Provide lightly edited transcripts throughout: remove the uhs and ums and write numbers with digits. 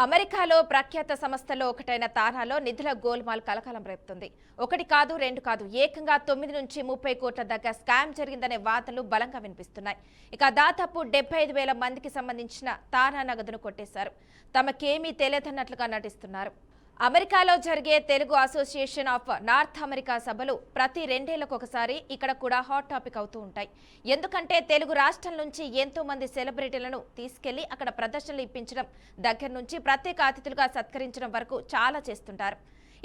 అమెరికాలో ప్రఖ్యాత సంస్థల్లో ఒకటైన తానాలో నిధుల గోల్మాల్ కలకలం రేపుతుంది. ఒకటి కాదు రెండు కాదు ఏకంగా 9 నుంచి 30 కోట్ల దాకా స్కామ్ జరిగిందనే వార్తలు బలంగా వినిపిస్తున్నాయి. ఇక దాదాపు 75,000 మందికి సంబంధించిన తానా నగదును కొట్టేశారు. తమకేమీ తెలియదన్నట్లుగా నటిస్తున్నారు. అమెరికాలో జరిగే Telugu association of north America సభలు ప్రతి 2 ఏళ్లకు ఒకసారి ఇక్కడ కూడా హాట్ టాపిక్ అవుతూ ఉంటాయి. ఎందుకంటే తెలుగు రాష్ట్రం నుంచి ఎంతో మంది సెలబ్రిటీలను తీసుకెళ్లి అక్కడ ప్రదర్శనలు ఇప్పించడం దగ్గర నుంచి ప్రత్యేక అతిథులుగా సత్కరించడం వరకు చాలా చేస్తుంటారు.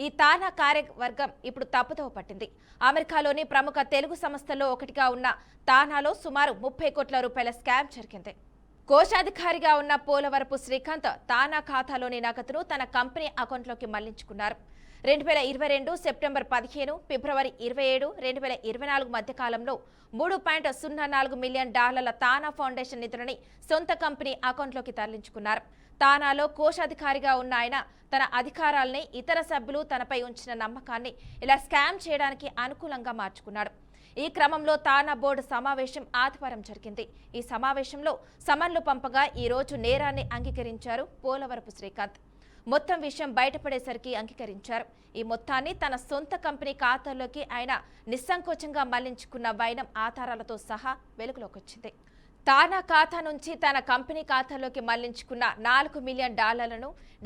ఈ తానా కార్యవర్గం ఇప్పుడు తప్పుదోవ పట్టింది. అమెరికాలోని ప్రముఖ తెలుగు సంస్థల్లో ఒకటిగా ఉన్న తానాలో సుమారు 30 కోట్ల రూపాయల స్కామ్ జరిగింది. కోశాధికారిగా ఉన్న పోలవరపు శ్రీకాంత్ తానా ఖాతాలోని నగదును తన కంపెనీ అకౌంట్లోకి మళ్లించుకున్నారు. 2022 సెప్టెంబర్ 15, ఫిబ్రవరి 27, 2024 మధ్య కాలంలో $3.04 మిలియన్ తానా ఫౌండేషన్ నిధులని సొంత కంపెనీ అకౌంట్లోకి తరలించుకున్నారు. తానాలో కోశాధికారిగా ఉన్న ఆయన తన అధికారాల్ని ఇతర సభ్యులు తనపై ఉంచిన నమ్మకాన్ని ఇలా స్కామ్ చేయడానికి అనుకూలంగా మార్చుకున్నాడు. ఈ క్రమంలో తానా బోర్డు సమావేశం ఆదివారం జరిగింది. ఈ సమావేశంలో సమన్లు పంపగా ఈ రోజు నేరాన్ని అంగీకరించారు పోలవరపు శ్రీకాంత్. మొత్తం విషయం బయటపడేసరికి అంగీకరించారు. ఈ మొత్తాన్ని తన సొంత కంపెనీ ఖాతాలోకి ఆయన నిస్సంకోచంగా మళ్లించుకున్న వైనం ఆధారాలతో సహా వెలుగులోకొచ్చింది. తానా ఖాతా నుంచి తన కంపెనీ ఖాతాలోకి మళ్లించుకున్న $4 మిలియన్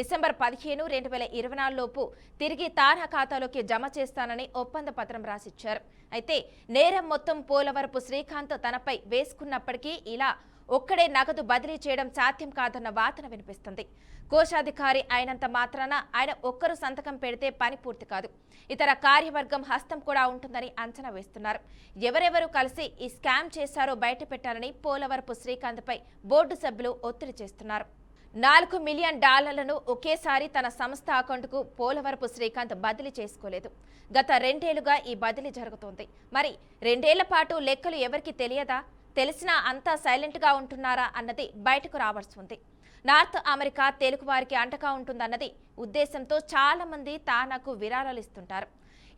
డిసెంబర్ 15, 2024 లోపు తిరిగి తానా ఖాతాలోకి జమ చేస్తానని ఒప్పంద పత్రం రాసిచ్చారు. అయితే నేరం మొత్తం పోలవరపు శ్రీకాంత్ తనపై వేసుకున్నప్పటికీ ఇలా ఒక్కడే నగదు బదిలీ చేయడం సాధ్యం కాదన్న వాదన వినిపిస్తుంది. కోశాధికారి అయినంత మాత్రాన ఆయన ఒక్కరు సంతకం పెడితే పని పూర్తి కాదు. ఇతర కార్యవర్గం హస్తం కూడా ఉంటుందని అంచనా వేస్తున్నారు. ఎవరెవరు కలిసి ఈ స్కామ్ చేశారో బయటపెట్టాలని పోలవరపు శ్రీకాంత్పై బోర్డు సభ్యులు ఒత్తిడి చేస్తున్నారు. $4 మిలియన్ ఒకేసారి తన సంస్థ అకౌంట్కు పోలవరపు శ్రీకాంత్ బదిలీ చేసుకోలేదు. గత 2 ఏళ్లుగా ఈ బదిలీ జరుగుతోంది. మరి 2 ఏళ్ల పాటు లెక్కలు ఎవరికి తెలియదా? తెలిసినా అంతా సైలెంట్గా ఉంటున్నారా అన్నది బయటకు రావాల్సి ఉంది. నార్త్ అమెరికా తెలుగు వారికి అంటగా ఉంటుందన్నది ఉద్దేశంతో చాలా మంది తానాకు విరాళాలు ఇస్తుంటారు.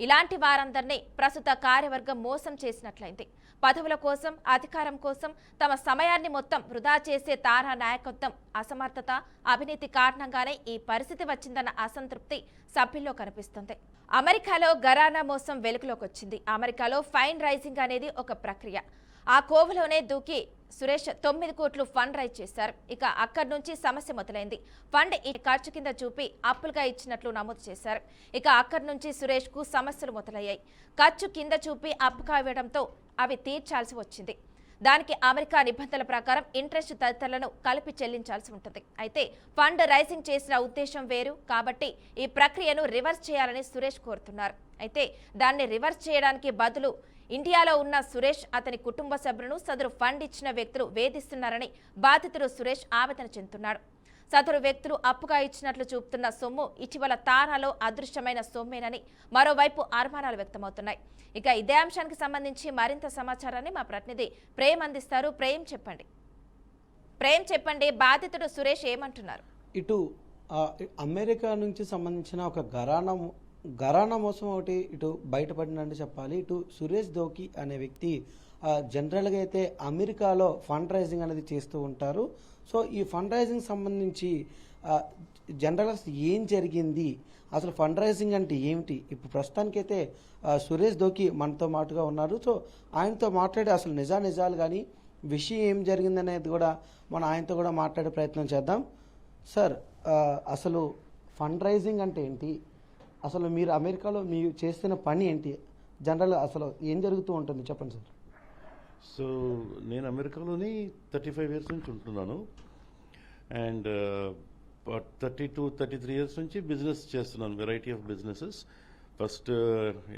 ఇలాంటి వారందరినీ ప్రస్తుత కార్యవర్గం మోసం చేసినట్లయింది. పదవుల కోసం, అధికారం కోసం తమ సమయాన్ని మొత్తం వృధా చేసే తానా నాయకత్వం అసమర్థత, అవినీతి కారణంగానే ఈ పరిస్థితి వచ్చిందన్న అసంతృప్తి సభ్యుల్లో కనిపిస్తుంది. అమెరికాలో ఘరానా మోసం వెలుగులోకి వచ్చింది. అమెరికాలో ఫైన్ రైజింగ్ అనేది ఒక ప్రక్రియ. ఆ కోవలోనే దూకి సురేష్ 9 కోట్లు ఫండ్ రైజ్ చేశారు. ఇక అక్కడి నుంచి సమస్య మొదలైంది. ఫండ్ ఈ ఖర్చు కింద చూపి అప్పులుగా ఇచ్చినట్లు నమోదు చేశారు. ఇక అక్కడి నుంచి సురేష్ కు సమస్యలు మొదలయ్యాయి. ఖర్చు కింద చూపి అప్పుగా ఇవ్వడంతో అవి తీర్చాల్సి వచ్చింది. దానికి అమెరికా నిబంధనల ప్రకారం ఇంట్రెస్ట్ తదితరులను కలిపి చెల్లించాల్సి ఉంటుంది. అయితే ఫండ్ రైజింగ్ చేసిన ఉద్దేశం వేరు కాబట్టి ఈ ప్రక్రియను రివర్స్ చేయాలని సురేష్ కోరుతున్నారు. అయితే దాన్ని రివర్స్ చేయడానికి బదులు ఇండియాలో ఉన్న సురేష్, అతని కుటుంబ సభ్యులను సదరు ఫండ్ ఇచ్చిన వ్యక్తులు వేధిస్తున్నారని బాధితుడు సురేష్ ఆవేదన చెందుతున్నాడు. సదరు వ్యక్తులు అప్పుగా ఇచ్చినట్లు చూపుతున్న సొమ్ము ఇటీవల తానాలో అదృశ్యమైన సొమ్మేనని మరోవైపు అనుమానాలు వ్యక్తమవుతున్నాయి. ఇక ఇదే అంశానికి సంబంధించి మరింత సమాచారాన్ని మా ప్రతినిధి ప్రేమ్ అందిస్తారు. ప్రేమ్ చెప్పండి, బాధితుడు సురేష్ ఏమంటున్నారు? ఇటు అమెరికా నుంచి సంబంధించిన ఒక ఘరానా మోసం ఒకటి ఇటు బయటపడినట్టు చెప్పాలి. ఇటు సురేష్ దోకి అనే వ్యక్తి జనరల్గా అయితే అమెరికాలో ఫండ్ రైజింగ్ అనేది చేస్తూ ఉంటారు. సో ఈ ఫండ్ రైజింగ్ సంబంధించి జనరల్గా ఏం జరిగింది, అసలు ఫండ్ రైజింగ్ అంటే ఏమిటి, ఇప్పుడు ప్రస్తుతానికైతే సురేష్ దోకి మనతో మాటుగా ఉన్నారు. సో ఆయనతో మాట్లాడి అసలు నిజాలు కానీ విషయం ఏం జరిగిందనేది కూడా మనం ఆయనతో కూడా మాట్లాడే ప్రయత్నం చేద్దాం. సార్, అసలు ఫండ్ రైజింగ్ అంటే ఏంటి, అసలు మీరు అమెరికాలో మీరు చేస్తున్న పని ఏంటి, జనరల్ అసలు ఏం జరుగుతూ ఉంటుంది చెప్పండి సార్. సో నేను అమెరికాలోని 35 ఇయర్స్ నుంచి ఉంటున్నాను. అండ్ 32-33 ఇయర్స్ నుంచి బిజినెస్ చేస్తున్నాను, variety of businesses. First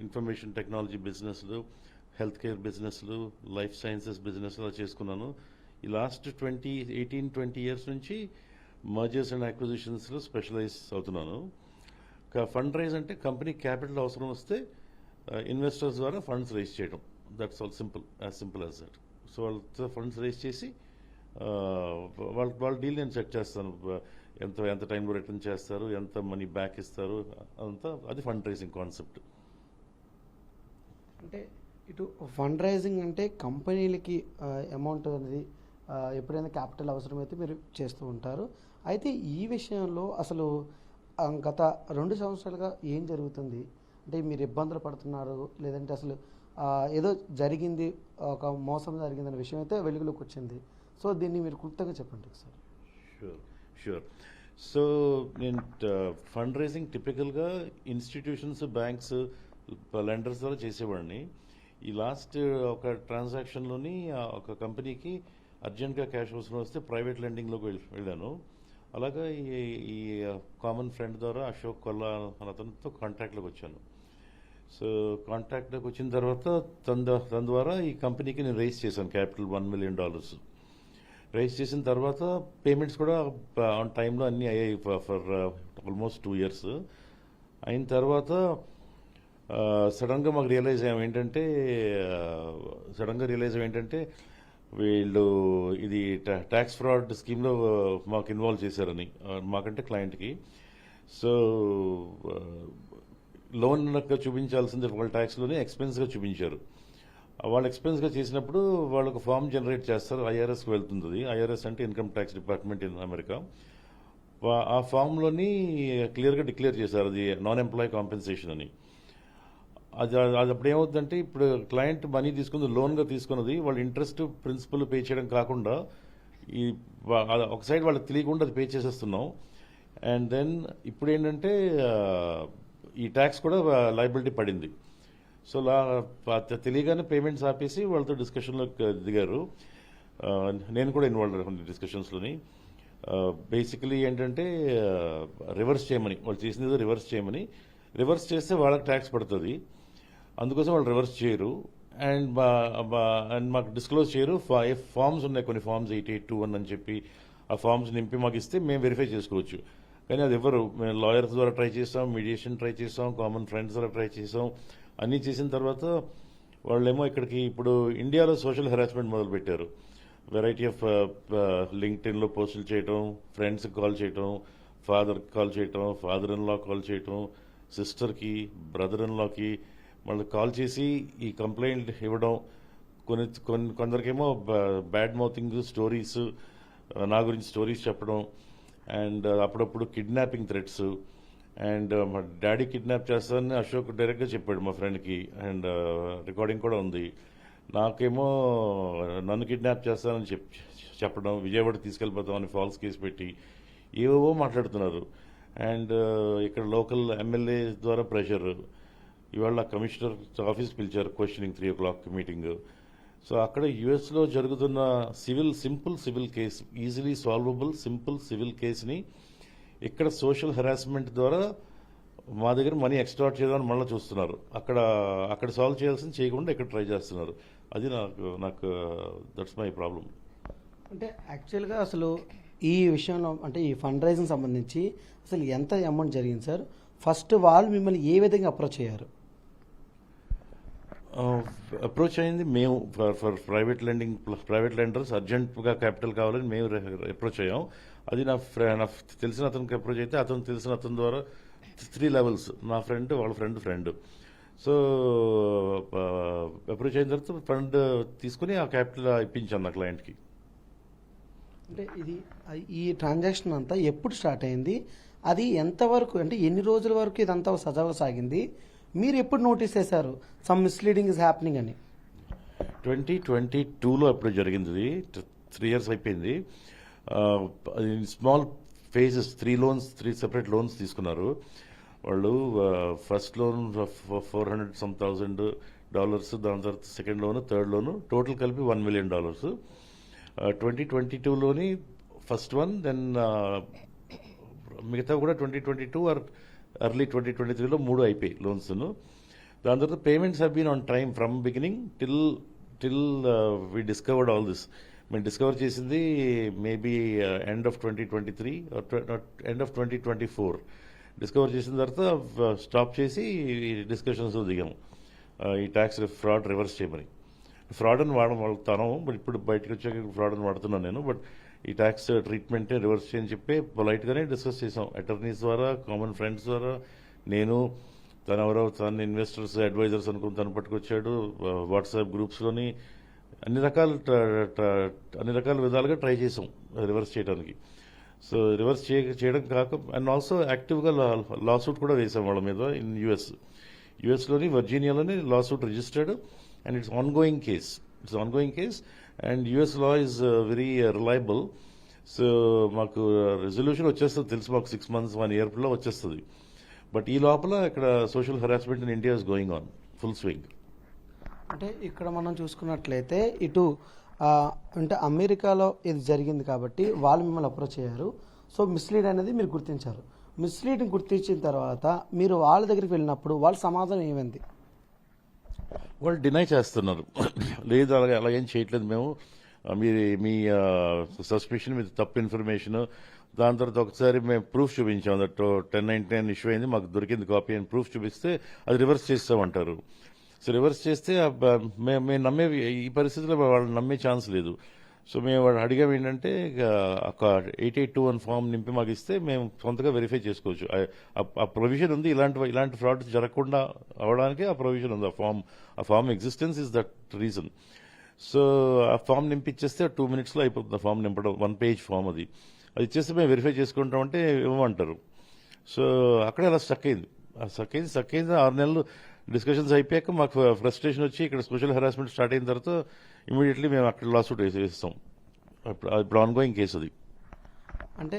information technology బిజినెస్లు, హెల్త్ కేర్ బిజినెస్లు, లైఫ్ సైన్సెస్ బిజినెస్లు చేస్తున్నాను. ఈ లాస్ట్ 18-20 ఇయర్స్ నుంచి మర్జర్స్ అండ్ అక్విజిషన్స్లో స్పెషలైజ్ అవుతున్నాను. ఫండ్ రైజ్ అంటే కంపెనీ క్యాపిటల్ అవసరం వస్తే ఇన్వెస్టర్స్ ద్వారా ఫండ్స్ రైజ్ చేయడం. That's all simple as that. So వాళ్ళతో ఫండ్స్ రైజ్ చేసి వాళ్ళ డీల్ నేను సెట్ చేస్తాను. ఎంత టైంలో రిటర్న్ చేస్తారు, ఎంత మనీ బ్యాక్ ఇస్తారు, అంతా అది ఫండ్ రైజింగ్ కాన్సెప్ట్. అంటే ఇటు ఫండ్ రైజింగ్ అంటే కంపెనీలకి అమౌంట్ అనేది ఎప్పుడైనా క్యాపిటల్ అవసరమైతే మీరు చేస్తూ ఉంటారు. అయితే ఈ విషయంలో అసలు గత 2 సంవత్సరాలుగా ఏం జరుగుతుంది? అంటే మీరు ఇబ్బందులు పడుతున్నారు, లేదంటే అసలు ఏదో జరిగింది, ఒక మోసం జరిగిందనే విషయం అయితే వెలుగులోకి వచ్చింది. సో దీన్ని మీరు క్లుప్తంగా చెప్పండి సార్. షూర్. సో నేను ఫండ్ రైజింగ్ టిపికల్గా ఇన్స్టిట్యూషన్స్, బ్యాంక్స్, లెండర్స్ ద్వారా చేసేవాడిని. ఈ లాస్ట్ ఒక ట్రాన్సాక్షన్లోని ఒక కంపెనీకి అర్జెంట్గా క్యాష్ అవసరం వస్తే ప్రైవేట్ లెండింగ్లోకి వెళ్ళాను. అలాగా ఈ కామన్ ఫ్రెండ్ ద్వారా అశోక్ కొల్లా అనే అతనితో కాంటాక్ట్లోకి వచ్చాను. సో కాంటాక్ట్లోకి వచ్చిన తర్వాత తన ద్వారా ఈ కంపెనీకి నేను రైజ్ చేశాను క్యాపిటల్ $1 million. రైజ్ చేసిన తర్వాత పేమెంట్స్ కూడా ఆన్ టైంలో అన్నీ అయ్యాయి ఫర్ ఆల్మోస్ట్ 2 years. అయిన తర్వాత సడన్గా మాకు రియలైజ్ అయ్యాం ఏంటంటే వీళ్ళు ఇది ట్యాక్స్ ఫ్రాడ్ స్కీమ్లో మాకు ఇన్వాల్వ్ చేశారని, మాకంటే క్లయింట్కి. సో లోన్ చూపించాల్సింది వాళ్ళ ట్యాక్స్లోనే ఎక్స్పెన్స్గా చూపించారు. వాళ్ళు ఎక్స్పెన్స్గా చేసినప్పుడు వాళ్ళు ఒక ఫామ్ జనరేట్ చేస్తారు, ఐఆర్ఎస్కి వెళ్తుంది. ఐఆర్ఎస్ అంటే income tax department in America. ఆ ఫామ్లోని క్లియర్గా డిక్లేర్ చేశారు అది నాన్ ఎంప్లాయీ కాంపెన్సేషన్ అని. అది అప్పుడు ఏమవుతుందంటే, ఇప్పుడు క్లయింట్ మనీ తీసుకుంది, లోన్గా తీసుకున్నది, వాళ్ళ ఇంట్రెస్ట్ ప్రిన్సిపల్ పే చేయడం కాకుండా ఈ ఒక సైడ్ వాళ్ళకి తెలియకుండా అది పే చేసేస్తున్నాం. అండ్ దెన్ ఇప్పుడు ఏంటంటే ఈ ట్యాక్స్ కూడా లయబిలిటీ పడింది. సో తెలియగానే పేమెంట్స్ ఆపేసి వాళ్ళతో డిస్కషన్లో దిగారు. నేను కూడా ఇన్వాల్వ్ అయ్యాను డిస్కషన్స్లోని. బేసికలీ ఏంటంటే రివర్స్ చేయమని, వాళ్ళు చేసినది రివర్స్ చేయమని. రివర్స్ చేస్తే వాళ్ళకి ట్యాక్స్ పడుతుంది, అందుకోసం వాళ్ళు రివర్స్ చేయరు. అండ్ మాకు డిస్క్లోజ్ చేయరు. ఫామ్స్ ఉన్నాయి, కొన్ని ఫామ్స్ 8821 అని చెప్పి, ఆ ఫామ్స్ నింపి మాకు ఇస్తే మేము వెరిఫై చేసుకోవచ్చు. కానీ అది ఎవరు, మేము లాయర్స్ ద్వారా ట్రై చేస్తాం, మీడియేషన్ ట్రై చేస్తాం, కామన్ ఫ్రెండ్స్ ద్వారా ట్రై చేస్తాం. అన్నీ చేసిన తర్వాత వాళ్ళేమో ఇక్కడికి ఇప్పుడు ఇండియాలో సోషల్ హెరాస్మెంట్ మొదలుపెట్టారు. వెరైటీ ఆఫ్ లింక్డ్ఇన్లో పోస్టులు చేయటం, ఫ్రెండ్స్కి కాల్ చేయటం, ఫాదర్కి కాల్ చేయటం, ఫాదర్ ఇన్ లా కాల్ చేయటం, సిస్టర్కి, బ్రదర్ ఇన్ లాకి మళ్ళీ కాల్ చేసి ఈ కంప్లైంట్ ఇవ్వడం. కొందరికేమో బ్యాడ్ మౌతింగ్ స్టోరీస్, నా గురించి స్టోరీస్ చెప్పడం. అండ్ అప్పుడప్పుడు కిడ్నాపింగ్ థ్రెట్స్. అండ్ మా డాడీ కిడ్నాప్ చేస్తానని అశోక్ డైరెక్ట్గా చెప్పాడు మా ఫ్రెండ్కి, అండ్ రికార్డింగ్ కూడా ఉంది. నాకేమో నన్ను కిడ్నాప్ చేస్తానని చెప్పడం, విజయవాడ తీసుకెళ్ళిపోతామని ఫాల్స్ కేసు పెట్టి ఏవో మాట్లాడుతున్నారు. అండ్ ఇక్కడ లోకల్ ఎమ్మెల్యే ద్వారా ప్రెషర్. ఇవాళ కమిషనర్ ఆఫీస్కి పిలిచారు, క్వశ్చనింగ్ 3 o'clock మీటింగ్. సో అక్కడ యుఎస్లో జరుగుతున్న simple civil case, easily solvable simple civil కేసుని ఇక్కడ సోషల్ హెరాస్మెంట్ ద్వారా మా దగ్గర మనీ ఎక్స్ట్రాక్ట్ చేయడానికి మళ్ళీ చూస్తున్నారు. అక్కడ సాల్వ్ చేయాల్సింది చేయకుండా ఇక్కడ ట్రై చేస్తున్నారు. అది నాకు దట్స్ మై ప్రాబ్లం. అంటే యాక్చువల్గా అసలు ఈ విషయంలో, అంటే ఈ ఫండ్ రైజింగ్ సంబంధించి అసలు ఎంత అమౌంట్ జరిగింది సార్? ఫస్ట్ వాళ్ళు మిమ్మల్ని ఏ విధంగా అప్రోచ్ అయ్యారు? అప్రోచ్ అయింది మేము ఫర్ ప్రైవేట్ లెండర్స్ అర్జెంట్గా క్యాపిటల్ కావాలని మేము అప్రోచ్ అయ్యాం. అది నా తెలిసిన అతనికి అప్రోచ్ అయితే, అతను తెలిసిన అతని ద్వారా 3 levels, నా ఫ్రెండ్, వాళ్ళ ఫ్రెండ్. సో అప్రోచ్ అయిన తర్వాత ఫండ్ తీసుకుని ఆ క్యాపిటల్ ఇప్పించాను నా క్లయింట్కి. అంటే ఈ ట్రాన్సాక్షన్ అంతా ఎప్పుడు స్టార్ట్ అయింది? అది ఎంతవరకు, అంటే ఎన్ని రోజుల వరకు ఇదంతా సజావుగా సాగింది? మీరు ఎప్పుడు నోటీస్ చేశారు సమ్ మిస్లీడింగ్ ఇస్ హ్యాపెనింగ్ అని? 2022లో అప్పుడు జరిగింది. 3 years అయిపోయింది. స్మాల్ ఫేజెస్, 3 separate లోన్స్ తీసుకున్నారు వాళ్ళు. ఫస్ట్ లోన్ $400,000, దాని తర్వాత సెకండ్ లోను, థర్డ్ లోను, టోటల్ కలిపి $1 million. 2022లోని ఫస్ట్ వన్, దెన్ మిగతా కూడా 2022 ఆర్ ఎర్లీ 2023లో 3 అయిపోయి లోన్స్ను. దాని తర్వాత payments have been on time from beginning till we discovered all this. మేము డిస్కవర్ చేసింది maybe end of 2023 end of 2024. Discover చేసిన తర్వాత స్టాప్ చేసి డిస్కషన్స్ దిగాము ఈ ట్యాక్స్ ఫ్రాడ్ రివర్స్ చేయమని. ఫ్రాడ్ అని వాడతాను, బట్ ఇప్పుడు బయటకు వచ్చాక ఫ్రాడ్ అని వాడుతున్నాను నేను. బట్ ఈ ట్యాక్స్ ట్రీట్మెంటే రివర్స్ చేయని చెప్పి పొలైట్గానే డిస్కస్ చేసాం అటార్నీస్ ద్వారా, కామన్ ఫ్రెండ్స్ ద్వారా. నేను తన ఇన్వెస్టర్స్ అడ్వైజర్స్ అనుకుని తను పట్టుకొచ్చాడు. వాట్సాప్ గ్రూప్స్లోని అన్ని రకాల విధాలుగా ట్రై చేసాం రివర్స్ చేయడానికి. సో రివర్స్ చేయడం కాక అండ్ ఆల్సో యాక్టివ్గా లాసూట్ కూడా వేసాం వాళ్ళ మీద ఇన్ యుఎస్లోని వర్జీనియాలోని lawsuit registered and it's ongoing case and US law is very reliable. So మాకు రెజల్యూషన్ వచ్చేస్తుంది తెలుసు, మాకు 6 months 1 yearలో వచ్చేస్తుంది. బట్ ఈ లోపల ఇక్కడ social harassment in India is going on full swing. అంటే ఇక్కడ మనం చూసుకున్నట్లయితే ఇటు అంటే అమెరికాలో ఇది జరిగింది కాబట్టి వాళ్ళు మిమ్మల్ని అప్రోచ్ అయ్యారు. సో మిస్లీడ్ అనేది మీరు గుర్తించారు. మిస్లీడ్ని గుర్తించిన తర్వాత మీరు వాళ్ళ దగ్గరికి వెళ్ళినప్పుడు వాళ్ళ సమాధానం ఏమైంది? వాళ్ళు డినై చేస్తున్నారు, లేదు అలా ఏం చేయట్లేదు మేము, మీ సస్పెషన్ మీద తప్పు ఇన్ఫర్మేషన్. దాని తర్వాత ఒకసారి మేము ప్రూఫ్ చూపించాం, దట్ 1099 ఇష్యూ అయింది, మాకు దొరికింది కాపీ అని ప్రూఫ్ చూపిస్తే అది రివర్స్ చేస్తామంటారు. సో రివర్స్ చేస్తే మేము నమ్మే ఈ పరిస్థితిలో వాళ్ళని నమ్మే ఛాన్స్ లేదు. సో మేము వాళ్ళు అడిగాం ఏంటంటే ఒక 8821 ఫామ్ నింపి మాకు ఇస్తే మేము సొంతగా వెరిఫై చేసుకోవచ్చు. ఆ ప్రొవిజన్ ఉంది, ఇలాంటి ఫ్రాడ్ జరగకుండా అవడానికి ఆ ప్రొవిజన్ ఉంది. ఆ form existence is that reason. So ఆ ఫామ్ నింపిచ్చేస్తే 2 minutesలో అయిపోతుంది ఆ ఫామ్ నింపడం, 1 page ఫామ్. అది ఇచ్చేస్తే మేము వెరిఫై చేసుకుంటామంటే ఇవ్వమంటారు. సో అక్కడే అలా స్టక్ అయింది 6 నెలలు డిస్కషన్స్ అయిపోయాక మాకు ఫ్రస్ట్రేషన్ వచ్చి ఇక్కడ సోషల్ హెరాస్మెంట్ స్టార్ట్ అయిన తర్వాత ఇమీడియట్లీ మేము అక్కడ లాసూట్ వేస్తాం. ఇప్పుడు ఆన్గోయింగ్ కేసు అది. అంటే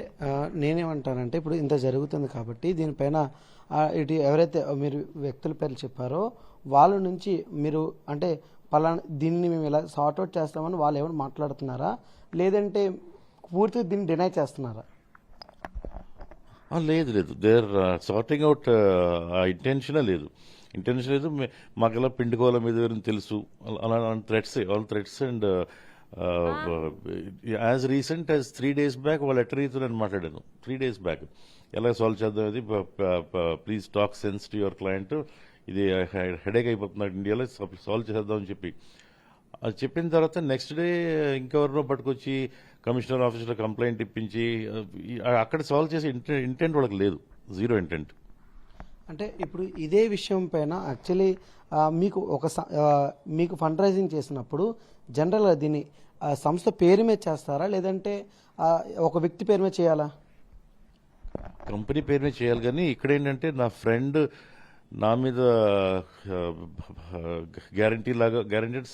నేనేమంటానంటే ఇప్పుడు ఇంత జరుగుతుంది కాబట్టి దీనిపైన ఇటు ఎవరైతే మీరు వ్యక్తుల పేర్లు చెప్పారో వాళ్ళ నుంచి మీరు అంటే పలానా దీన్ని మేము ఇలా సార్ట్అవుట్ చేస్తామని వాళ్ళు ఏమైనా మాట్లాడుతున్నారా, లేదంటే పూర్తిగా దీన్ని డినై చేస్తున్నారా? లేదు దే ఆర్ సార్టింగ్ అవుట్. ఆ ఇంటెన్షన్ లేదు. మాకు ఎలా పిండుకోవాల మీద తెలుసు, అలా threats and as recent as 3 days back వాళ్ళ అటర్నీతో నేను మాట్లాడాను. 3 days బ్యాక్ ఎలా సాల్వ్ చేద్దాం అది, please talk sense to your client, ఇది హెడేక్ అయిపోతున్నాడు ఇండియాలో, సాల్వ్ చేద్దాం అని చెప్పి అది చెప్పిన తర్వాత నెక్స్ట్ డే ఇంకెవరినో పట్టుకొచ్చి కమిషనర్ ఆఫీస్లో కంప్లైంట్ ఇప్పించి అక్కడ సాల్వ్ చేసే ఇంటెంట్ వాళ్ళకి లేదు, జీరో ఇంటెంట్. అంటే ఇప్పుడు ఇదే విషయం పైన యాక్చువల్లీ మీకు ఫండ్ రైజింగ్ చేసినప్పుడు జనరల్గా దీన్ని సంస్థ పేరు మీద చేస్తారా, లేదంటే ఒక వ్యక్తి పేరు మీద చేయాలా? కంపెనీ పేరు మీద చేయాలి. కానీ ఇక్కడ ఏంటంటే నా ఫ్రెండ్ నా మీద గ్యారంటీడ్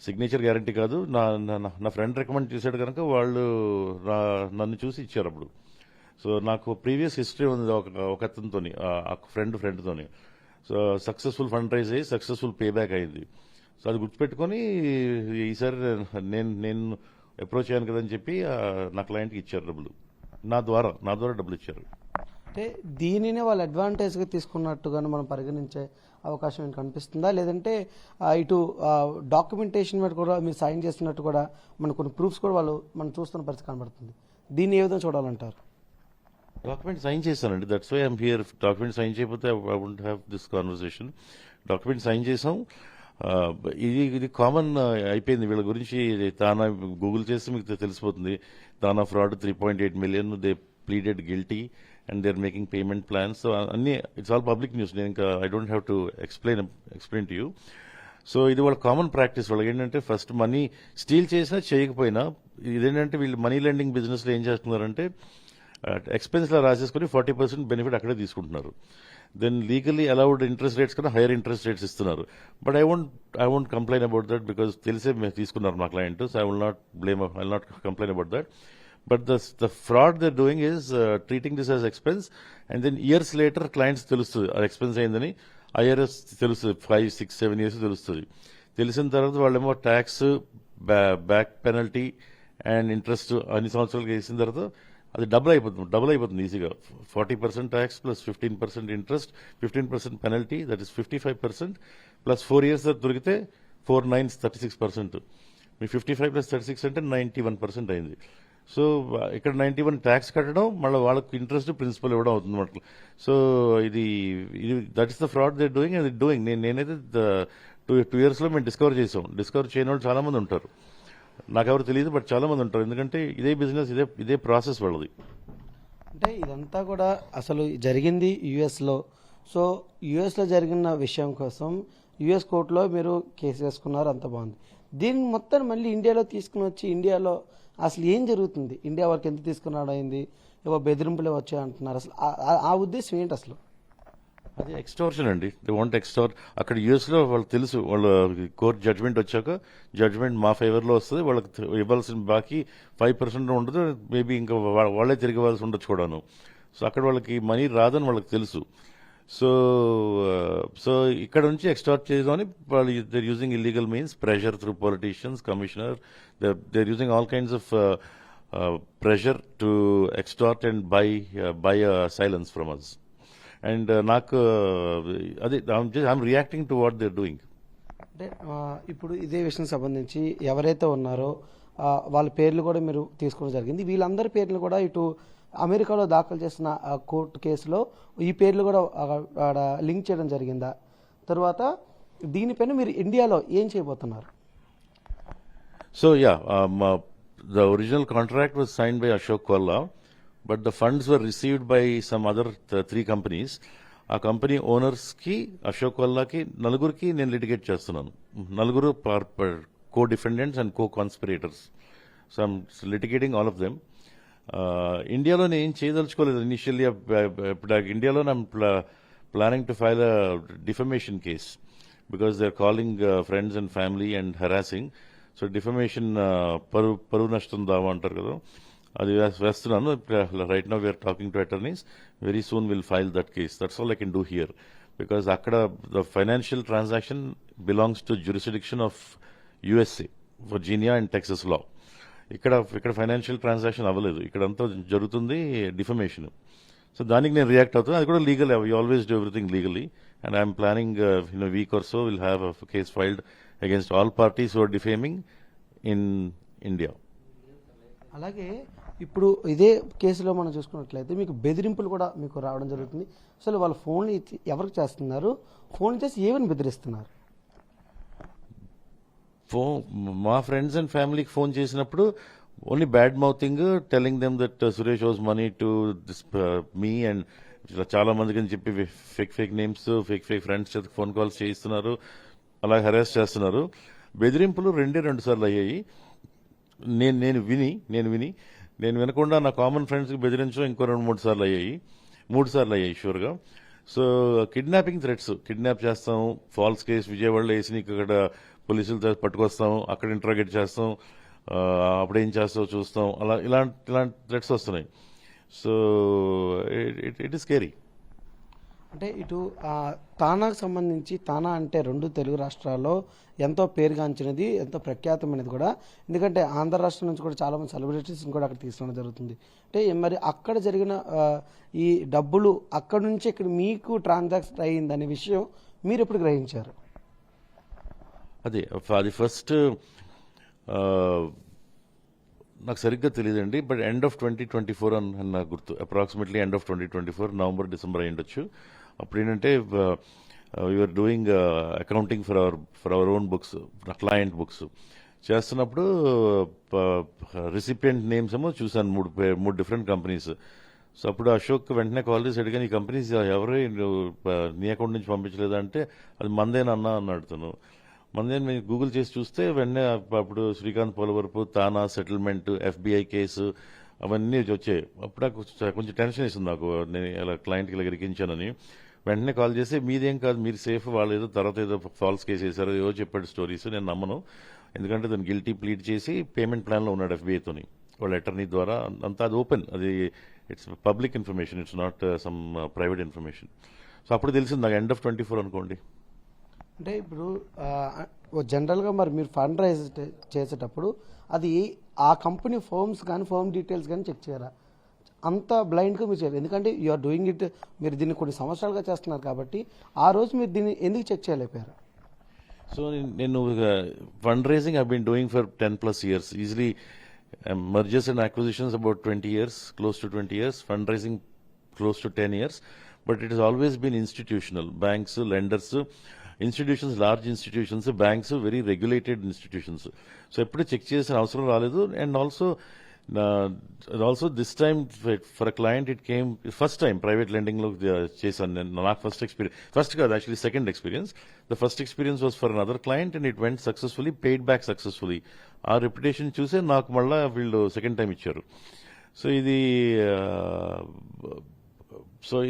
సిగ్నేచర్ గ్యారంటీ కాదు, నా ఫ్రెండ్ రికమెండ్ చేశాడు కనుక వాళ్ళు నన్ను చూసి ఇచ్చారు అప్పుడు. సో నాకు ప్రీవియస్ హిస్టరీ ఉంది ఒక అతనితోని, ఫ్రెండ్తోని. సో సక్సెస్ఫుల్ ఫండ్ రైజ్ అయ్యి సక్సెస్ఫుల్ పే బ్యాక్ అయింది. సో అది గుర్తుపెట్టుకొని ఈసారి నేను అప్రోచ్ అయ్యాను కదని చెప్పి నా క్లయింట్కి ఇచ్చారు డబ్బులు, నా ద్వారా డబ్బులు ఇచ్చారు. అంటే దీనినే వాళ్ళు అడ్వాంటేజ్గా తీసుకున్నట్టుగాను మనం పరిగణించే అవకాశం ఏంటి కనిపిస్తుందా, లేదంటే ఇటు డాక్యుమెంటేషన్ మీద కూడా మీరు సైన్ చేస్తున్నట్టు కూడా మన కొన్ని ప్రూఫ్స్ కూడా మనం చూస్తున్న పరిస్థితి కనబడుతుంది. దీన్ని ఏ విధంగా చూడాలంటారు? డాక్యుమెంట్ సైన్ చేశానండి, that's why I'm here. Document sign చేయకపోతే I won't have this conversation. Document sign చేసాం. ఇది కామన్ అయిపోయింది వీళ్ళ గురించి. తానా గూగుల్ చేస్తే మీకు తెలిసిపోతుంది. TANA fraud 3.8 million, they pleaded guilty and they are making payment plans. So అన్ని ఇట్స్ ఆల్ పబ్లిక్ న్యూస్. నేను ఇంకా I don't have to explain to you. So ఇది వాళ్ళ కామన్ ప్రాక్టీస్. వాళ్ళకి ఏంటంటే ఫస్ట్ మనీ స్టీల్ చేసినా చేయకపోయినా ఇదేంటంటే వీళ్ళు మనీ లెండింగ్ బిజినెస్లో ఏం చేస్తున్నారంటే ఎక్స్పెన్స్లో రాసేసుకుని 40% బెనిఫిట్ అక్కడే తీసుకుంటున్నారు. Then legally allowed interest rates కన్నా హైయర్ ఇంట్రెస్ట్ రేట్స్ ఇస్తున్నారు. But I won't complain about that because తెలిసే తీసుకున్నారు మా client. So I will not complain about that. But the fraud they're doing is treating this as expense, and then years later clients తెలుస్తుంది ఆ expense అయిందని. IRS తెలుస్తుంది 5, 6, 7 years తెలుస్తుంది. తెలిసిన తర్వాత వాళ్ళేమో tax, back penalty and interest అన్ని సంవత్సరాలకి వేసిన తర్వాత అది డబుల్ అయిపోతుంది ఈజీగా. 40% tax plus 15% interest, 15% penalty, that is 55%, plus 4 years దొరికితే 4 9s 36%. మీ 55 + 36 అంటే 91% అయింది. సో ఇక్కడ 91 ట్యాక్స్ కట్టడం, మళ్ళీ వాళ్ళకి ఇంట్రెస్ట్ ప్రిన్సిపల్ ఇవ్వడం అవుతుంది అన్నమాట. సో ఇది that is the fraud they doing. అది డూయింగ్ నేనైతే 2 yearsలో మేము డిస్కవర్ చేయని వాళ్ళు చాలా మంది ఉంటారు. నాకెవరు తెలియదు, బట్ చాలా మంది ఉంటారు. ఎందుకంటే ఇదే బిజినెస్, ఇదే ప్రాసెస్ వాళ్ళది. అంటే ఇదంతా కూడా అసలు జరిగింది యుఎస్లో. సో యుఎస్లో జరిగిన విషయం కోసం యుఎస్ కోర్టులో మీరు కేసు వేసుకున్నారు, అంత బాగుంది. దీన్ని మొత్తం మళ్ళీ ఇండియాలో తీసుకుని వచ్చి ఇండియాలో అసలు ఏం జరుగుతుంది? ఇండియా వరకు ఎందుకు తీసుకున్నాడు అయింది, ఏవో బెదిరింపులే వచ్చాయి అంటున్నారు. అసలు ఆ ఉద్దేశం ఏంటి అసలు? అది ఎక్స్టార్షన్ అండి. They want ఎక్స్టార్. అక్కడ యూఎస్లో వాళ్ళకి తెలుసు, వాళ్ళ కోర్టు జడ్జ్మెంట్ వచ్చాక జడ్జ్మెంట్ మా ఫేవర్లో వస్తుంది, వాళ్ళకి ఇవ్వాల్సిన బాకీ 5% ఉండదు, మేబీ ఇంకా వాళ్ళే తిరిగి ఇవ్వాల్సి ఉండొచ్చు కూడాను. సో అక్కడ వాళ్ళకి మనీ రాదని వాళ్ళకి తెలుసు. సో ఇక్కడ నుంచి ఎక్స్టార్ట్ చేయదని వాళ్ళు they're using illegal means, pressure through politicians, commissioner, they're using all kinds of pressure to extort and buy silence from us. And నాకు అదే I'm reacting to what they doing. అంటే ఇప్పుడు ఇదే విషయం సంబంధించి ఎవరైతే ఉన్నారో వాళ్ళ పేర్లు కూడా మీరు తీసుకోవడం జరిగింది. వీళ్ళందరి పేర్లు కూడా ఇటు అమెరికాలో దాఖలు చేసిన కోర్టు కేసులో ఈ పేర్లు కూడా లింక్ చేయడం జరిగిందా? తర్వాత దీనిపైన మీరు ఇండియాలో ఏం చేయబోతున్నారు? So yeah, the original contract was signed by Ashok Kolla, but the funds were received by some other 3 companies. ఆ కంపెనీ ఓనర్స్ కి, అశోక్ కొల్లాకి, నలుగురికి నేను లిటిగేట్ చేస్తున్నాను. నలుగురు కో defendants and co conspirators. So I'm లిటిగేటింగ్ all of them. ఇండియాలో నేను ఏం చేయదలుచుకోలేదు initially. ఇండియాలో I'm planning to file a defamation case because they are calling friends and family and harassing. So defamation పరువు నష్టం దావా అంటారు కదా, అది వేస్తున్నాను. Right now we are talking to అటర్నీస్. Very soon will file that case. That's all I can do here because అక్కడ the financial transaction belongs to jurisdiction of USA, Virginia and Texas law. ఇక్కడ financial transaction అవ్వలేదు, ఇక్కడంతా జరుగుతుంది defamation. So దానికి నేను react అవుతాను. అది కూడా legal. You always do everything legally. And I'm planning in a week or so will have a case filed against all parties who are defaming in India. అలాగే ఇప్పుడు ఇదే కేసులో మనం చూసుకున్నట్లయితే మీకు బెదిరింపులు కూడా మీకు రావడం జరుగుతుంది. అసలు వాళ్ళ ఫోన్లు ఎవరికి చేస్తున్నారు? ఫోన్ చేసి ఏమని బెదిరిస్తున్నారు? మా ఫ్రెండ్స్ అండ్ ఫ్యామిలీకి ఫోన్ చేసినప్పుడు only bad mouthing, telling them that Suresh was money to this me and చాలా మందికి అని చెప్పి ఫేక్ నేమ్స్, ఫేక్ ఫ్రెండ్స్ చేత ఫోన్ కాల్స్ చేయిస్తున్నారు, అలా హెరాస్ చేస్తున్నారు. బెదిరింపులు 2 సార్లు అయ్యాయి. నేను వినకుండా నా కామన్ ఫ్రెండ్స్కి బెదిరించడం ఇంకో 2-3 సార్లు అయ్యాయి. 3 సార్లు అయ్యాయి షూర్గా. సో కిడ్నాపింగ్ థ్రెట్స్, కిడ్నాప్ చేస్తాం, ఫాల్స్ కేసు విజయవాడలో వేసి నీకు అక్కడ పోలీసులతో పట్టుకొస్తాం, అక్కడ ఇంట్రాగేట్ చేస్తాం, అప్పుడేం చేస్తావు చూస్తాం, అలా ఇలాంటి థ్రెట్స్ వస్తున్నాయి. So it is scary. అంటే ఇటు తానాకు సంబంధించి, తానా అంటే 2 తెలుగు రాష్ట్రాల్లో ఎంతో పేరుగాంచినది, ఎంతో ప్రఖ్యాతమైనది కూడా. ఎందుకంటే ఆంధ్ర రాష్ట్రం నుంచి కూడా చాలామంది సెలబ్రిటీస్ని కూడా అక్కడ తీసుకోవడం జరుగుతుంది. అంటే మరి అక్కడ జరిగిన ఈ డబ్బులు అక్కడ నుంచి ఇక్కడ మీకు ట్రాన్సాక్షన్ అయ్యిందనే విషయం మీరు ఎప్పుడు గ్రహించారు? అది ఫస్ట్ నాకు సరిగ్గా తెలియదండి, బట్ ఎండ్ ఆఫ్ 2024 అని నాకు గుర్తు. Approximately end of 2024, November December అయి ఉండొచ్చు. అప్పుడు ఏంటంటే we're doing accounting for our own books, client books చేస్తున్నప్పుడు రిసిపియంట్ నేమ్స్ ఏమో చూశాను, 3 డిఫరెంట్ కంపెనీస్. సో అప్పుడు అశోక్ వెంటనే కాల్ చేసి అడిగాను, ఈ కంపెనీస్ ఎవరు నీ అకౌంట్ నుంచి పంపించలేదా అంటే అది మందేనన్నా అన్నాడు తను. మందేని మేము గూగుల్ చేసి చూస్తే వెంటనే అప్పుడు శ్రీకాంత్ పోలవరపు, తానా సెటిల్మెంట్, FBI కేసు అవన్నీ వచ్చాయి. అప్పుడు నాకు కొంచెం టెన్షన్ వేసింది నాకు, నేను ఇలా క్లయింట్కి ఇలా ఇరికించానని. వెంటనే కాల్ చేసి మీదేం కాదు, మీరు సేఫ్, వాళ్ళు ఏదో తర్వాత ఏదో ఫాల్స్ కేసు వేశారు, ఏదో చెప్పాడు స్టోరీస్. నేను నమ్మను, ఎందుకంటే దాన్ని గిల్టీ ప్లీడ్ చేసి పేమెంట్ ప్లాన్లో ఉన్నాడు FBIతోని, వాళ్ళ అటర్నీ ద్వారా. అంతా అది ఓపెన్, అది it's public information, it's not some private information. So అప్పుడు తెలిసింది నాకు ఎండ్ ఆఫ్ 24 అనుకోండి. అంటే ఇప్పుడు జనరల్గా మరి మీరు ఫండ్ రైజ్ చేసేటప్పుడు అది ఆ కంపెనీ ఫర్మ్స్ కానీ ఫర్మ్ డీటెయిల్స్ కానీ చెక్ చేయరా? అంత బ్లైండ్గా మీరు చేయరు, ఎందుకంటే యు ఆర్ డూయింగ్ ఇట్, మీరు దీన్ని కొన్ని సంవత్సరాలుగా చేస్తున్నారు కాబట్టి ఆ రోజు మీరు దీన్ని ఎందుకు చెక్ చేయలేకపోయారు? సో నేను fund raising I been doing for 10+ years. Easily mergers and acquisitions about 20 years, close to 20 years. Fundraising close to 10 years. But it has always been institutional. Banks, lenders, institutions, large institutions, banks, very regulated institutions. So ఎప్పుడు check చేసిన అవసరం రాలేదు. And also also this time for a client it came first time private lending లో చేశాను నేను. నాకు first కాదు actually second experience. The first experience was for another client and it went successfully, paid back successfully. ఆ reputation చూసే నాకు మళ్ళీ వీళ్ళు సెకండ్ టైం ఇచ్చారు. సో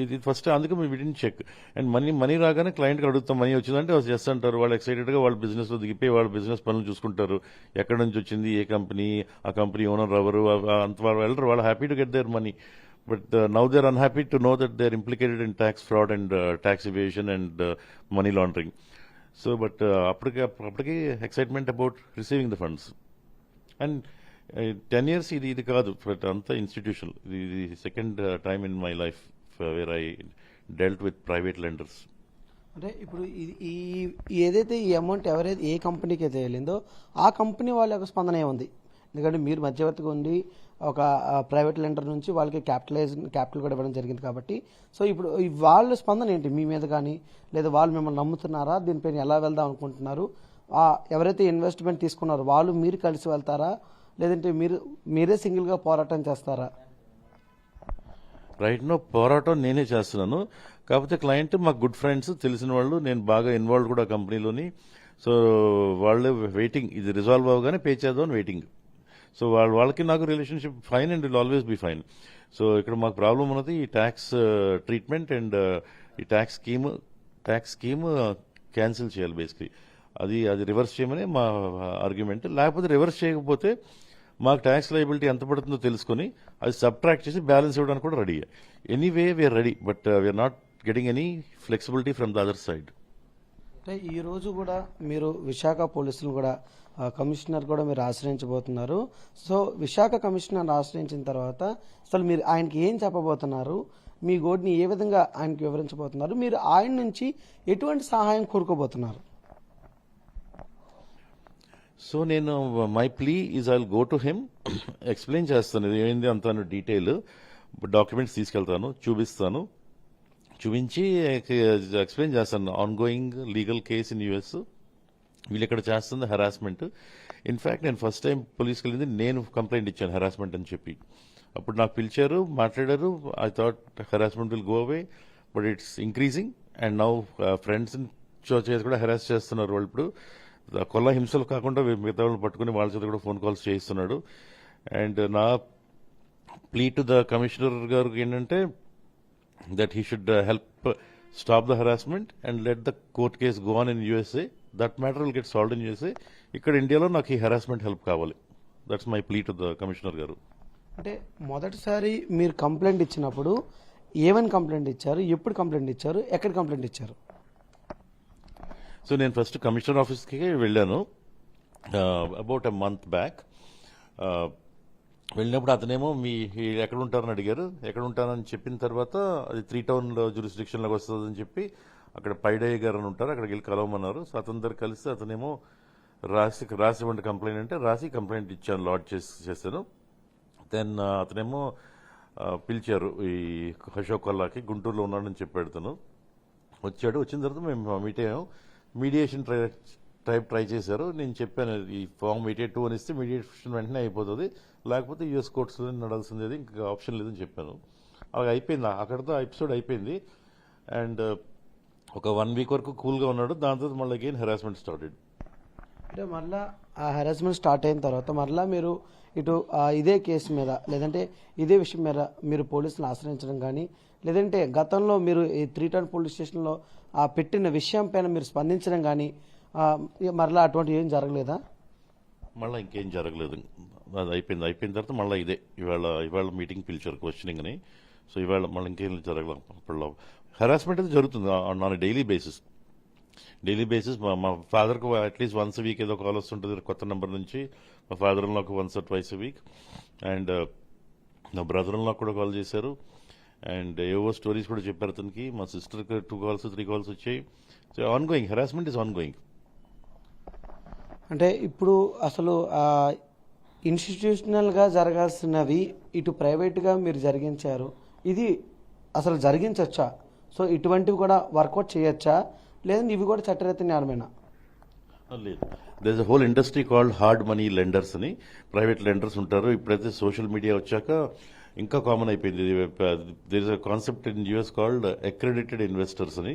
ఇది ఫస్ట్ అందుకే మేము విడిన్ చెక్. అండ్ మనీ రాగానే క్లయింట్కి అడుగుతాం మనీ వచ్చిందంటే వాళ్ళు చేస్తుంటారు. వాళ్ళు ఎక్సైటెడ్గా వాళ్ళ బిజినెస్లో దిగిపోయి వాళ్ళ బిజినెస్ పనులు చూసుకుంటారు. ఎక్కడి నుంచి వచ్చింది, ఏ కంపెనీ, ఆ కంపెనీ ఓనర్ ఎవరు, అంత వాళ్ళు వెళ్ళరు. వాళ్ళు happy to get their money. But now they are unhappy to know that they are implicated in tax fraud and tax evasion and money laundering. So but అప్పటికి excitement about receiving the funds. And 10 years ఇది కాదు, but అంతా institution. ఇది second time in my life where I dealt with private lenders. అంటే ఇప్పుడు ఏదైతే ఈ amount ఎవరైతే ఏ కంపెనీకి అయితే వెళ్ళిందో ఆ కంపెనీ వాళ్ళ యొక్క స్పందన ఏముంది? ఎందుకంటే మీరు మధ్యవర్తిగా ఉండి ఒక ప్రైవేట్ లెండర్ నుంచి వాళ్ళకి క్యాపిటల్ కూడా ఇవ్వడం జరిగింది కాబట్టి, సో ఇప్పుడు వాళ్ళ స్పందన ఏంటి మీ మీద కానీ, లేదా వాళ్ళు మిమ్మల్ని నమ్ముతున్నారా, దీనిపైన ఎలా వెళ్దాం అనుకుంటున్నారు? ఎవరైతే ఇన్వెస్ట్మెంట్ తీసుకున్నారో వాళ్ళు మీరు కలిసి వెళ్తారా, లేదంటే మీరే సింగిల్గా పోరాటం చేస్తారా? రైట్ నో పోరాటం నేనే చేస్తున్నాను. కాకపోతే క్లయింట్ మాకు గుడ్ ఫ్రెండ్స్, తెలిసిన వాళ్ళు, నేను బాగా ఇన్వాల్వ్ కూడా కంపెనీలోని. సో వాళ్ళు వెయిటింగ్, ఇది రిజాల్వ్ అవగానే పే చేద్దామని వెయిటింగ్. సో వాళ్ళకి నాకు relationship fine and will always be fine. So ఇక్కడ మాకు ప్రాబ్లం ఉన్నది ఈ ట్యాక్స్ ట్రీట్మెంట్ అండ్ ఈ ట్యాక్స్ స్కీమ్ క్యాన్సిల్ చేయాలి బేసిక్లీ. అది రివర్స్ చేయమని మా ఆర్గ్యుమెంట్. లేకపోతే రివర్స్ చేయకపోతే మాకు ట్యాక్స్ లయబిలిటీ ఎంత పడుతుందో తెలుసుకుని అది సబ్ట్రాక్ట్ చేసి బ్యాలెన్స్ ఇవ్వడానికి కూడా ready. Anyway we're ready, but we're not getting any flexibility from the other side. అంటే ఈ రోజు కూడా మీరు విశాఖ పోలీసులు కూడా కమిషనర్ కూడా మీరు ఆశ్రయించబోతున్నారు. సో విశాఖ కమిషనర్ ఆశ్రయించిన తర్వాత అసలు మీరు ఆయనకి ఏం చెప్పబోతున్నారు? మీ గోడ్ని ఏ విధంగా ఆయనకి వివరించబోతున్నారు? మీరు ఆయన నుంచి ఎటువంటి సహాయం కోరుకోబోతున్నారు? సో నేను my plea is I will go to him, explain చేస్తాను ఇది ఏమైంది అంత డీటెయిల్, డాక్యుమెంట్స్ తీసుకెళ్తాను, చూపించి ఎక్స్ప్లెయిన్ చేస్తాను. On going legal case in US, వీళ్ళు ఇక్కడ చేస్తుంది హెరాస్మెంట్. ఇన్ఫ్యాక్ట్ నేను ఫస్ట్ టైం పోలీస్కి వెళ్ళింది నేను కంప్లైంట్ ఇచ్చాను హెరాస్మెంట్ అని చెప్పి. అప్పుడు నాకు పిలిచారు, మాట్లాడారు. I thought harassment will go away, but it's increasing. And now friends చేసి కూడా హెరాస్ చేస్తున్నారు వాళ్ళు. ఇప్పుడు కొల్ల హింసలు కాకుండా మిగతా వాళ్ళు పట్టుకుని వాళ్ళ చేత కూడా ఫోన్ కాల్స్ చేయిస్తున్నాడు. అండ్ నా ప్లీ టు ద కమిషనర్ గారికి ఏంటంటే that he should help stop the harassment and let the court case go on in USA. That matter will get solved in USA. ఇక్కడ ఇండియాలో నాకు ఈ హెరాస్మెంట్ హెల్ప్ కావాలి. That's my plea to the commissioner garu. అంటే మొదటిసారి మీరు complaint ఇచ్చినప్పుడు ఏమని కంప్లైంట్ ఇచ్చారు, ఎప్పుడు కంప్లైంట్ ఇచ్చారు, ఎక్కడ కంప్లైంట్ ఇచ్చారు? సో నేను ఫస్ట్ కమిషనర్ ఆఫీస్కి వెళ్ళాను అబౌట్ ఎ మంత్ బ్యాక్. వెళ్ళినప్పుడు అతనేమో ఎక్కడ ఉంటారని అడిగారు. ఎక్కడ ఉంటానని చెప్పిన తర్వాత అది 3 Town జ్యూరిస్డిక్షన్లోకి వస్తుందని చెప్పి అక్కడ పైడయ్య గారు అని ఉంటారు, అక్కడికి వెళ్ళి కలవమన్నారు. సో అతని దగ్గర కలిసి అతనేమో రాసివ్వండి కంప్లైంట్ అంటే రాసి కంప్లైంట్ ఇచ్చాను, లాడ్జ్ చేశాను. దెన్ అతనేమో పిలిచారు ఈ అశోక్ కొల్లాకి, గుంటూరులో ఉన్నాడని చెప్పాడు. తను వచ్చాడు. వచ్చిన తర్వాత మేము మీట్ అయ్యాము. మీడియేషన్ ట్రై చేశారు. నేను చెప్పాను ఈ ఫామ్ 88 అని ఇస్తే మీడియేషన్ వెంటనే అయిపోతుంది, లేకపోతే యూఎస్ కోర్ట్స్లో నడాల్సింది, ఇంకా ఆప్షన్ లేదని చెప్పాను. అలా అయిపోయింది, అక్కడితో ఎపిసోడ్ అయిపోయింది. అండ్ ఒక 1 week వరకు కూల్గా ఉన్నాడు. దాని తర్వాత మళ్ళీ అగైన్ హెరాస్మెంట్ స్టార్టెడ్. అంటే మళ్ళీ ఆ హెరాస్మెంట్ స్టార్ట్ అయిన తర్వాత మళ్ళీ మీరు ఇటు ఇదే కేసు మీద, లేదంటే ఇదే విషయం మీద మీరు పోలీసులను ఆశ్రయించడం కానీ, లేదంటే గతంలో మీరు ఈ 3 Town పోలీస్ స్టేషన్లో పెట్టిన విషయం పైన మీరు స్పందించడం కానీ మరలా అటువంటి ఏం జరగలేదా? మళ్ళీ ఇంకేం జరగలేదు. అది అయిపోయిన తర్వాత మళ్ళీ ఇదే ఇవాళ మీటింగ్ పిలిచారు క్వశ్చనింగ్ అని. సో ఇవాళ మళ్ళీ ఇంకేం జరగలేదు. అప్పుడు హెరాస్మెంట్ అయితే జరుగుతుంది ఆన్ డైలీ బేసిస్. మా ఫాదర్కి అట్లీస్ట్ వన్స్ వీక్ ఏదో కాల్ వస్తుంటుంది కొత్త నెంబర్ నుంచి. మా ఫాదర్ నాకు once or twice week. And నా బ్రదర్ నాకు కూడా కాల్ చేశారు. అండ్ ఏవో స్టోరీస్ కూడా చెప్పారు అతనికి. మా సిస్టర్కి 2 calls 3 calls వచ్చాయి. So on going, harassment is on going. అంటే ఇప్పుడు అసలు ఇన్స్టిట్యూషనల్గా జరగాల్సినవి ఇటు ప్రైవేట్గా మీరు జరిగించారు. ఇది అసలు జరిగించవచ్చా? సో ఇటువంటివి కూడా వర్కౌట్ చేయొచ్చా, లేదంటే ఇవి కూడా చట్టరీత్యా న్యాయమేనా? లేదు, there is a whole industry called hard money lenders అని, ప్రైవేట్ లెండర్స్ ఉంటారు. ఇప్పుడైతే సోషల్ మీడియా వచ్చాక ఇంకా కామన్ అయిపోయింది. There is a concept in US called accredited investors అని.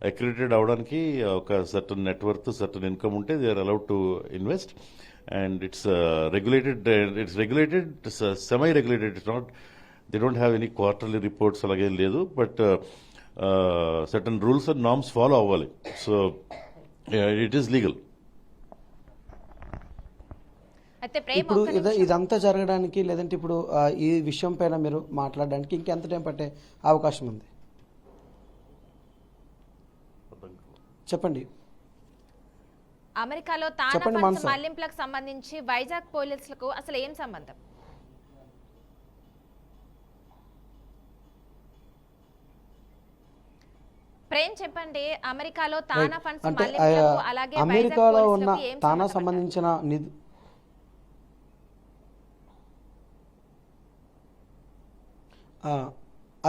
అక్రెడిటెడ్ అవడానికి ఒక సర్టన్ నెట్వర్త్, సర్టన్ ఇన్కమ్ ఉంటే they are allowed to invest. And it's regulated, semi regulated. It's not, they don't have any quarterly reports అలాగే లేదు, but certain rules and norms follow అవ్వాలి. So it is legal. అయితే ప్రేమ్ ఇప్పుడు ఒక్క నిమిషం. ఇదంతా జరగడానికి లేదంటే ఇప్పుడు ఈ విషయం పైన మీరు మాట్లాడడానికి ఇంకెంత టైం పట్టే అవకాశం ఉంది? చెప్పండి. అమెరికాలో తానా చెప్పండి ఫండ్స్ మానస. మళ్లింపులకు సంబంధించి వైజాగ్ పోలీసులకు అసలు ఏం సంబంధం? ప్రేమ్ చెప్పండి, అమెరికాలో తానా ఫండ్స్ అంటే మళ్లింపులకు అలాగే వైజాగ్ అమెరికాలో ఉన్న పోలీసులకు ఏం తానా సంబంధం అంటారు? సంబంధించిన నిధి ఆ,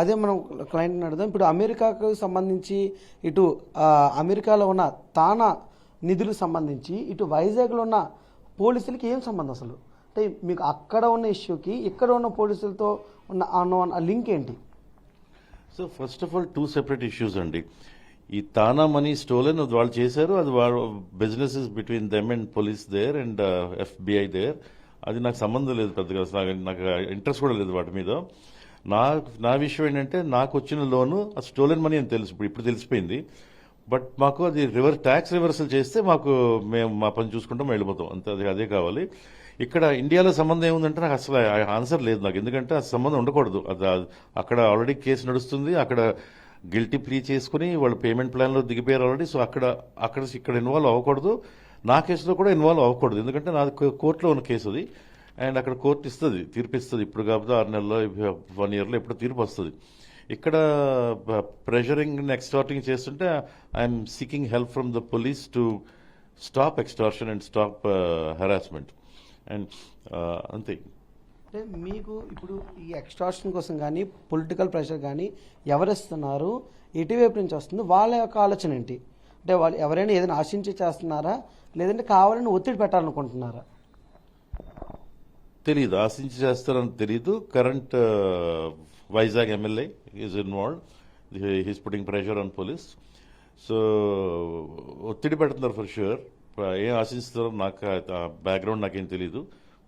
అదే మనం క్లయింట్ని అడుగుదాం. ఇప్పుడు అమెరికాకు సంబంధించి ఇటు అమెరికాలో ఉన్న తానా నిధులకు సంబంధించి ఇటు వైజాగ్లో ఉన్న పోలీసులకి ఏం సంబంధం అసలు? అంటే మీకు అక్కడ ఉన్న ఇష్యూకి ఇక్కడ ఉన్న పోలీసులతో ఉన్న లింక్ ఏంటి? So first of all 2 separate issues అండి. ఈ తానా మనీ స్టోలెన్ వాళ్ళు చేశారు, అది వాళ్ళ business is between them and police there and FBI there. అది నాకు సంబంధం లేదు పెద్దగా, నాకు ఇంట్రెస్ట్ కూడా లేదు వాటి మీద. నా విషయం ఏంటంటే నాకు వచ్చిన లోను ఆ స్టోలెన్ మనీ అని తెలుసు, ఇప్పుడు తెలిసిపోయింది. బట్ మాకు అది ట్యాక్స్ రివర్సల్ చేస్తే మేము మా పని చూసుకుంటాం, వెళ్ళిపోతాం అంతే. అదే కావాలి. ఇక్కడ ఇండియాలో సంబంధం ఏముందంటే నాకు అసలు ఆన్సర్ లేదు నాకు, ఎందుకంటే ఆ సంబంధం ఉండకూడదు. అక్కడ ఆల్రెడీ కేసు నడుస్తుంది, అక్కడ గిల్టీ ప్లీ చేసుకుని వాళ్ళు పేమెంట్ ప్లాన్లో దిగిపోయారు ఆల్రెడీ. సో ఇక్కడ ఇన్వాల్వ్ అవ్వకూడదు, నా కేసులో కూడా ఇన్వాల్వ్ అవ్వకూడదు, ఎందుకంటే నాది కోర్టులో ఉన్న కేసు అది. అండ్ అక్కడ కోర్టు ఇస్తుంది, తీర్పు ఇస్తుంది. ఇప్పుడు కాకపోతే 6 నెలల్లో 1 ఇయర్లో ఎప్పుడు తీర్పు వస్తుంది. ఇక్కడ ప్రెషరింగ్ ఎక్స్టార్టింగ్ చేస్తుంటే I'm seeking help from the police to stop extortion and stop harassment. And అంతే. అంటే మీకు ఇప్పుడు ఈ ఎక్స్ట్రాక్షన్ కోసం కానీ పొలిటికల్ ప్రెషర్ కానీ ఎవరిస్తున్నారు, ఎటువైపు నుంచి వస్తుంది, వాళ్ళ యొక్క ఆలోచన ఏంటి? అంటే వాళ్ళు ఎవరైనా ఏదైనా ఆశించి చేస్తున్నారా, లేదంటే కావాలని ఒత్తిడి పెట్టాలనుకుంటున్నారా? తెలీదు, ఆశించి చేస్తారని తెలీదు. Current Vizag MLA is involved, he's putting pressure on police. So ఒత్తిడి పెడుతున్నారు ఫర్ ష్యూర్. ఏం ఆశిస్తారో నాకు బ్యాక్గ్రౌండ్ నాకేం తెలీదు,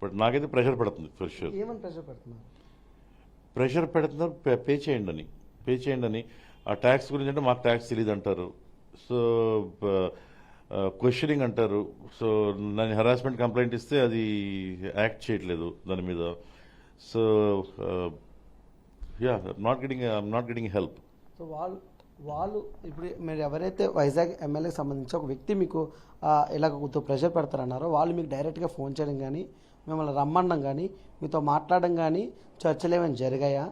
బట్ నాకైతే ప్రెషర్ పడుతుంది ఫర్ ష్యూర్. ఏమని ప్రెషర్ పెడుతున్నారు? ప్రెషర్ పెడుతున్నారు, పే చేయండి అని. ఆ ట్యాక్స్ గురించి అంటే మాకు ట్యాక్స్ తెలియదు అంటారు. సో క్వశ్చనింగ్ అంటారు. సో నన్ను హెరాస్మెంట్ కంప్లైంట్ ఇస్తే అది యాక్ట్ చేయట్లేదు దాని మీద. So I'm not getting help. So వాళ్ళు ఇప్పుడు మీరు ఎవరైతే వైజాగ్ ఎమ్మెల్యేకి సంబంధించి ఒక వ్యక్తి మీకు ఇలాగ ప్రెషర్ పెడతారన్నారో, వాళ్ళు మీకు డైరెక్ట్గా ఫోన్ చేయడం కానీ, మిమ్మల్ని రమ్మనడం కానీ, మీతో మాట్లాడడం కానీ, చర్చలు ఏమైనా జరిగాయా?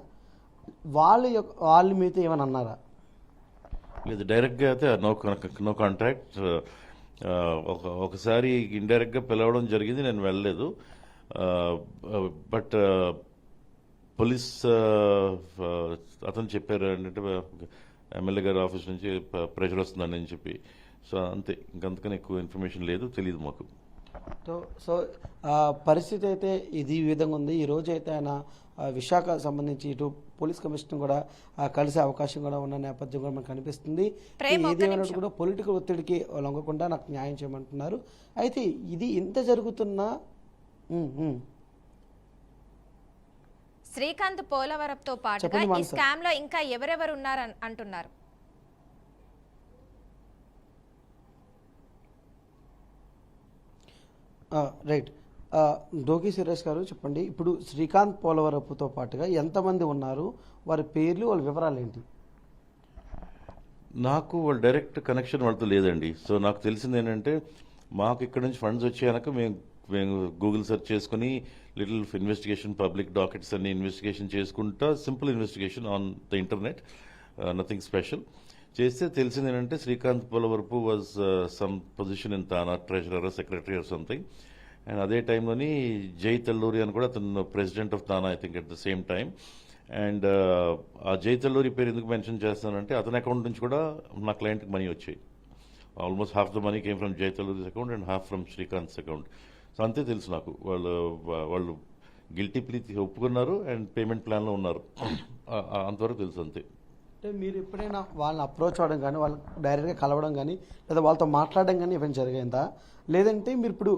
వాళ్ళు మీతో ఏమైనా అన్నారా? లేదు, డైరెక్ట్గా అయితే నో కాంటాక్ట్. ఒకసారి ఇండైరెక్ట్గా పిలవడం జరిగింది, నేను వెళ్ళలేదు. బట్ పోలీస్ అతను చెప్పారు ఏంటంటే ఎమ్మెల్యే గారి ఆఫీస్ నుంచి ప్రెషర్ వస్తుందని చెప్పి. సో అంతే, ఇంకంతకని ఎక్కువ ఇన్ఫర్మేషన్ లేదు, తెలియదు మాకు. సో పరిస్థితి అయితే ఇది ఈ విధంగా ఉంది. ఈ రోజు అయితే ఆయన విశాఖ సంబంధించి ఇటు పోలీస్ కమిషనర్ కూడా కలిసే అవకాశం కూడా ఉన్న నేపథ్యం కూడా మనకు కనిపిస్తుంది. ఏదేమైనా కూడా పొలిటికల్ ఒత్తిడికి లొంగకుండా నాకు న్యాయం చేయమంటున్నారు. అయితే ఇది ఇంత జరుగుతున్నా శ్రీకాంత్ పోలవరంతో పాటుగా ఈ స్కామ్ లో ఇంకా ఎవరెవరు ఉన్నారు అంటున్నారు? రైట్. డోకి సురేష్ గారు చెప్పండి, ఇప్పుడు శ్రీకాంత్ పోలవరపుతో పాటుగా ఎంతమంది ఉన్నారు, వారి పేర్లు, వాళ్ళ వివరాలు ఏంటి? నాకు వాళ్ళ డైరెక్ట్ కనెక్షన్ వాళ్ళతో లేదండి. సో నాకు తెలిసింది ఏంటంటే, మాకు ఇక్కడ నుంచి ఫండ్స్ వచ్చాక మేము గూగుల్ సెర్చ్ చేసుకుని లిటిల్ ఇన్వెస్టిగేషన్, పబ్లిక్ డాకెట్స్ అన్ని ఇన్వెస్టిగేషన్ చేసుకుంటా, simple investigation on the internet, nothing special చేస్తే తెలిసింది ఏంటంటే Srikanth Polavarapu was some position in TANA, treasurer, secretary or something. And అదే టైంలోని జై తల్లూరి అని కూడా అతను president of TANA, I think at the same time. And ఆ జై తల్లూరి పేరు ఎందుకు మెన్షన్ చేస్తానంటే, అతని అకౌంట్ నుంచి కూడా నా క్లయింట్కి మనీ వచ్చాయి almost half the money came from Jayataluri's account and half from Srikanth's account. So అంతే తెలుసు నాకు. వాళ్ళు గిల్టీ ప్లీ ఒప్పుకున్నారు అండ్ పేమెంట్ ప్లాన్లో ఉన్నారు. అంతవరకు తెలుసు అంతే. అంటే మీరు ఎప్పుడైనా వాళ్ళని అప్రోచ్ అవ్వడం కానీ వాళ్ళు డైరెక్ట్గా కలవడం కానీ లేదా వాళ్ళతో మాట్లాడడం కానీ ఏమైనా జరిగిందా? లేదంటే మీరు ఇప్పుడు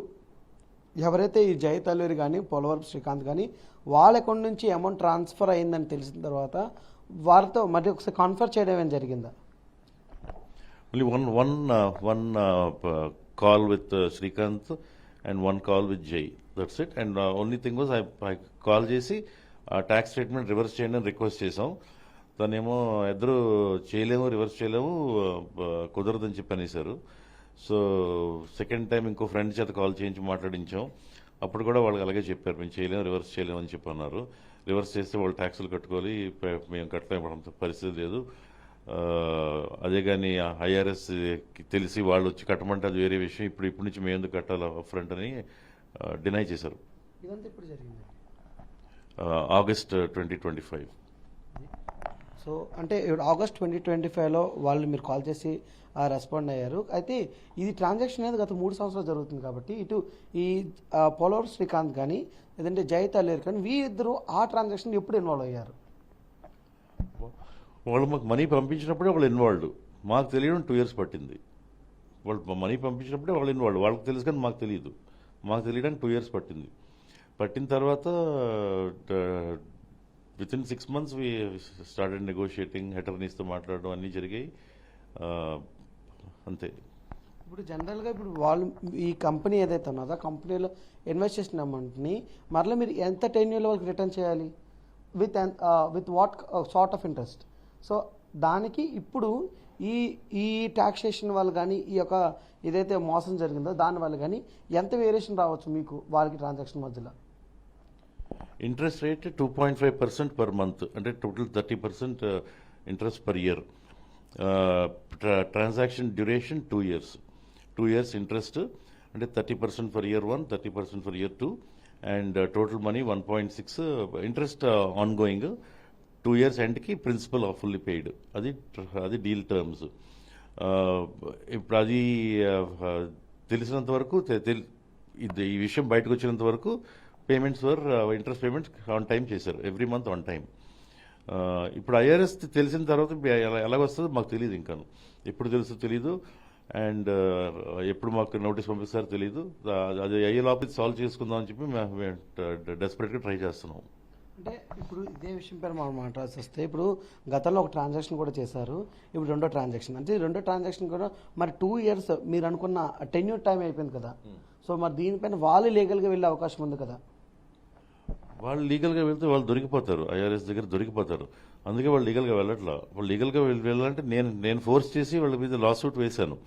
ఎవరైతే ఈ జయ తల్లూరి కానీ పోలవరం శ్రీకాంత్ కానీ వాళ్ళ అకౌంట్ నుంచి అమౌంట్ ట్రాన్స్ఫర్ అయిందని తెలిసిన తర్వాత వారితో మరి ఒకసారి కన్ఫర్మ్ చేయడం ఏమైనా జరిగిందా? Only one call with Srikanth and one call with Jay. That's it. And only thing was I call చేసి ట్యాక్స్ స్టేట్మెంట్ రివర్స్ చేయండి అని రిక్వెస్ట్ చేసాం. తనేమో ఇద్దరు చేయలేము, రివర్స్ చేయలేము, కుదరదని చెప్పి అనేసారు. సో సెకండ్ టైం ఇంకో ఫ్రెండ్ చేత కాల్ చేయించి మాట్లాడించాం. అప్పుడు కూడా వాళ్ళకి అలాగే చెప్పారు, మేము చేయలేము, రివర్స్ చేయలేము అని చెప్పి అన్నారు. రివర్స్ చేస్తే వాళ్ళు ట్యాక్సులు కట్టుకోవాలి, మేము కట్టలేము పరిస్థితి లేదు. అదే కానీ ఐఆర్ఎస్ తెలిసి వాళ్ళు వచ్చి కట్టమంటే అది వేరే విషయం. ఇప్పుడు నుంచి మేము ఎందుకు కట్టాలి ఫ్రంట్ అని డినై చేశారు. ఇదంతా ఇప్పుడు జరిగింది ఆగస్ట్ 2025. సో అంటే ఇప్పుడు ఆగస్ట్ 2025లో వాళ్ళు మీరు కాల్ చేసి రెస్పాండ్ అయ్యారు. అయితే ఇది ట్రాన్సాక్షన్ అనేది గత 3 సంవత్సరాలు జరుగుతుంది కాబట్టి ఇటు ఈ పోలవరం శ్రీకాంత్ కానీ లేదంటే జయ తల్లేరు కానీ వీరిద్దరూ ఆ ట్రాన్సాక్షన్ ఎప్పుడు ఇన్వాల్వ్ అయ్యారు? వాళ్ళు మాకు మనీ పంపించినప్పుడే వాళ్ళు ఇన్వాల్వ్డ్. మాకు తెలియడం 2 years పట్టింది. వాళ్ళు మనీ పంపించినప్పుడే వాళ్ళు ఇన్వాల్వ్డ్. వాళ్ళకి తెలుసు కానీ మాకు తెలియదు. మాకు తెలియడానికి 2 years పట్టింది. పట్టిన తర్వాత within 6 months we started negotiating, అటర్నీస్తో మాట్లాడడం అన్నీ జరిగాయి. అంతే. ఇప్పుడు జనరల్గా ఇప్పుడు వాళ్ళు ఈ కంపెనీ ఏదైతే ఉన్నదో ఆ కంపెనీలో ఇన్వెస్ట్ చేసిన అమౌంట్ని మరలా మీరు ఎంత టెన్యూర్లో వాళ్ళకి రిటర్న్ చేయాలి? With what sort of interest? So దానికి ఇప్పుడు ఈ టాక్సేషన్ వల్ల కానీ ఈ యొక్క ఏదైతే మోసం జరిగిందో దానివల్ల కానీ ఎంత వేరియేషన్ రావచ్చు మీకు వాళ్ళకి ట్రాన్సాక్షన్ మధ్యలో? ఇంట్రెస్ట్ రేట్ 2.5% పర్ మంత్, అంటే total 30% interest per year. Transaction duration 2 years. 2 years interest అంటే 30% for year 1, 30% for year 2, and total money 1.6. Interest on going. 2 years ఎండ్కి ప్రిన్సిపల్ ఫుల్లీ పెయిడ్. అది డీల్ టర్మ్స్. ఇప్పుడు అది తెలిసినంత వరకు ఈ విషయం బయటకు వచ్చినంత వరకు payments interest payments on time చేశారు, ఎవ్రీ మంత్ ఆన్ టైం. ఇప్పుడు ఐఆర్ఎస్ తెలిసిన తర్వాత ఎలాగొస్తుందో మాకు తెలియదు. ఇంకా ఎప్పుడు తెలుసో తెలీదు, అండ్ ఎప్పుడు మాకు నోటీస్ పంపిస్తారో తెలీదు. అది అయ్యే లోపల సాల్వ్ చేసుకుందాం అని చెప్పి మేము డెస్పరేట్గా ట్రై చేస్తున్నాం. అంటే ఇప్పుడు ఇదే విషయం పేరు మనం మాట్లాడాల్సి వస్తే ఇప్పుడు గతంలో ఒక ట్రాన్సాక్షన్ కూడా చేశారు, ఇప్పుడు రెండో ట్రాన్సాక్షన్. అంటే రెండో ట్రాన్సాక్షన్ కూడా మరి 2 years మీరు అనుకున్న టెన్యూర్ టైం అయిపోయింది కదా. సో మరి దీనిపైన వాళ్ళు లీగల్గా వెళ్ళే అవకాశం ఉంది కదా? వాళ్ళు లీగల్గా వెళ్తే వాళ్ళు దొరికిపోతారు, ఐఆర్ఎస్ దగ్గర దొరికిపోతారు. అందుకే వాళ్ళు లీగల్గా వెళ్ళట్లా. వాళ్ళు లీగల్గా వెళ్ళాలంటే నేను ఫోర్స్ చేసి వాళ్ళ మీద లాసూట్ వేశాను.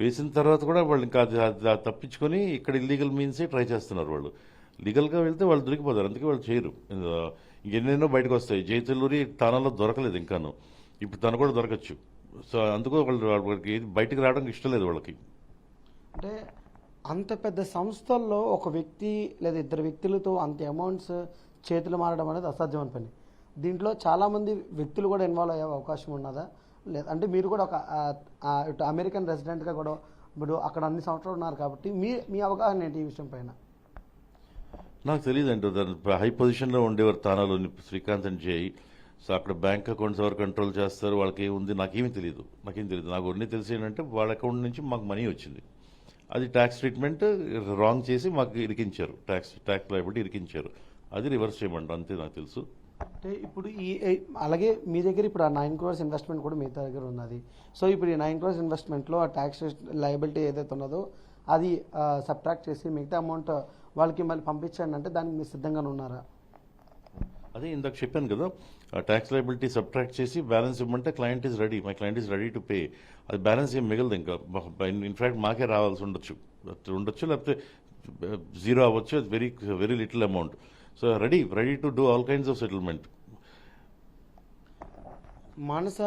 వేసిన తర్వాత కూడా వాళ్ళు ఇంకా అది తప్పించుకొని ఇక్కడ ఇల్లీగల్ మీన్సే ట్రై చేస్తున్నారు. వాళ్ళు లీగల్గా వెళ్తే వాళ్ళు దొరికిపోతారు, అందుకే వాళ్ళు చేయరు. ఎన్నెన్నో బయటకు వస్తాయి. జయతల్లూరి తానాలో దొరకలేదు ఇంకాను, ఇప్పుడు తను కూడా దొరకచ్చు. సో అందుకో వాళ్ళకి బయటకు రావడానికి ఇష్టం లేదు వాళ్ళకి. అంటే అంత పెద్ద సంస్థల్లో ఒక వ్యక్తి లేదా 2 వ్యక్తులతో అంత అమౌంట్స్ చేతులు మారడం అనేది అసాధ్యమైన పని. దీంట్లో చాలామంది వ్యక్తులు కూడా ఇన్వాల్వ్ అయ్యే అవకాశం ఉన్నదా? లేదా అంటే మీరు కూడా ఒక ఇటు అమెరికన్ రెసిడెంట్గా కూడా ఇప్పుడు అక్కడ అన్ని సంవత్సరాలు ఉన్నారు కాబట్టి మీ అవగాహన ఏంటి ఈ విషయం పైన? నాకు తెలియదు అండి. హై పొజిషన్లో ఉండేవారు తానాలోని శ్రీకాంత్ అండ్ జై. సో అక్కడ బ్యాంక్ అకౌంట్స్ ఎవరు కంట్రోల్ చేస్తారు, వాళ్ళకి ఏముంది నాకేమీ తెలియదు. నాకు అన్నీ తెలిసి ఏంటంటే వాళ్ళ అకౌంట్ నుంచి మాకు మనీ వచ్చింది, అది ట్యాక్స్ ట్రీట్మెంట్ రాంగ్ చేసి మాకు ఇరికించారు, ట్యాక్స్ లయబిలిటీ ఇరికించారు. అది రివర్స్ చేయమంటారు, అంతే నాకు తెలుసు. అంటే ఇప్పుడు అలాగే మీ దగ్గర ఇప్పుడు ఆ 9 crores ఇన్వెస్ట్మెంట్ కూడా మీ దగ్గర ఉన్నది. సో ఇప్పుడు ఈ 9 crores ఇన్వెస్ట్మెంట్లో ఆ ట్యాక్స్ లయబిలిటీ ఏదైతే ఉన్నదో అది సబ్ట్రాక్ట్ చేసి మిగతా అమౌంట్ వాళ్ళకి మళ్ళీ పంపించండి అంటే దానికి మీరు సిద్ధంగానే ఉన్నారా? అదే ఇందాక చెప్పాను కదా, ట్యాక్స్ లయబిలిటీ సబ్ట్రాక్ట్ చేసి బ్యాలెన్స్ ఇవ్వమంటే client is ready, my client is ready to pay. అది బ్యాలెన్స్ ఏం మిగలదు ఇంకా. ఇన్ఫ్యాక్ట్ మాకే రావాల్సి ఉండొచ్చు, లేకపోతే 0 అవ్వచ్చు. అది very very little amount. So ready to do all kinds of settlement. Manasa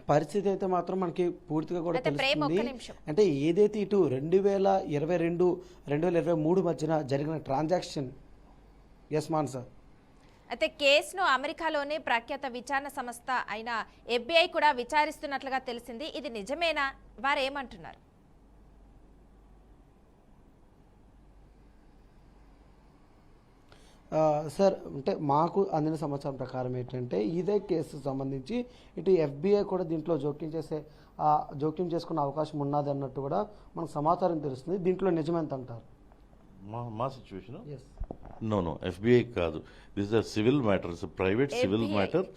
పరిస్థితి అయితే మాత్రం మనకి పూర్తిగా కూడా తెలుస్తుంది. నిమిషం. అంటే ఏదైతే ఇటు 2022, 2023 మధ్యన జరిగిన ట్రాన్సాక్షన్. ఎస్ మానస. అయితే కేసును అమెరికాలోని ప్రఖ్యాత విచారణ సంస్థ అయిన FBI కూడా విచారిస్తున్నట్లుగా తెలిసింది. ఇది నిజమేనా? వారు ఏమంటున్నారు? సార్ అంటే మాకు అందిన సమాచారం ప్రకారం ఏంటంటే ఇదే కేసు సంబంధించి ఇటు FBI కూడా దీంట్లో జోక్యం చేసుకునే అవకాశం ఉన్నది అన్నట్టు కూడా మనకు సమాచారం తెలుస్తుంది. దీంట్లో నిజమెంత అంటారు? మా సిచ్యువేషన్ ఎస్. నో FBI కాదు, this is a civil matter, it's private civil FBI. Matter.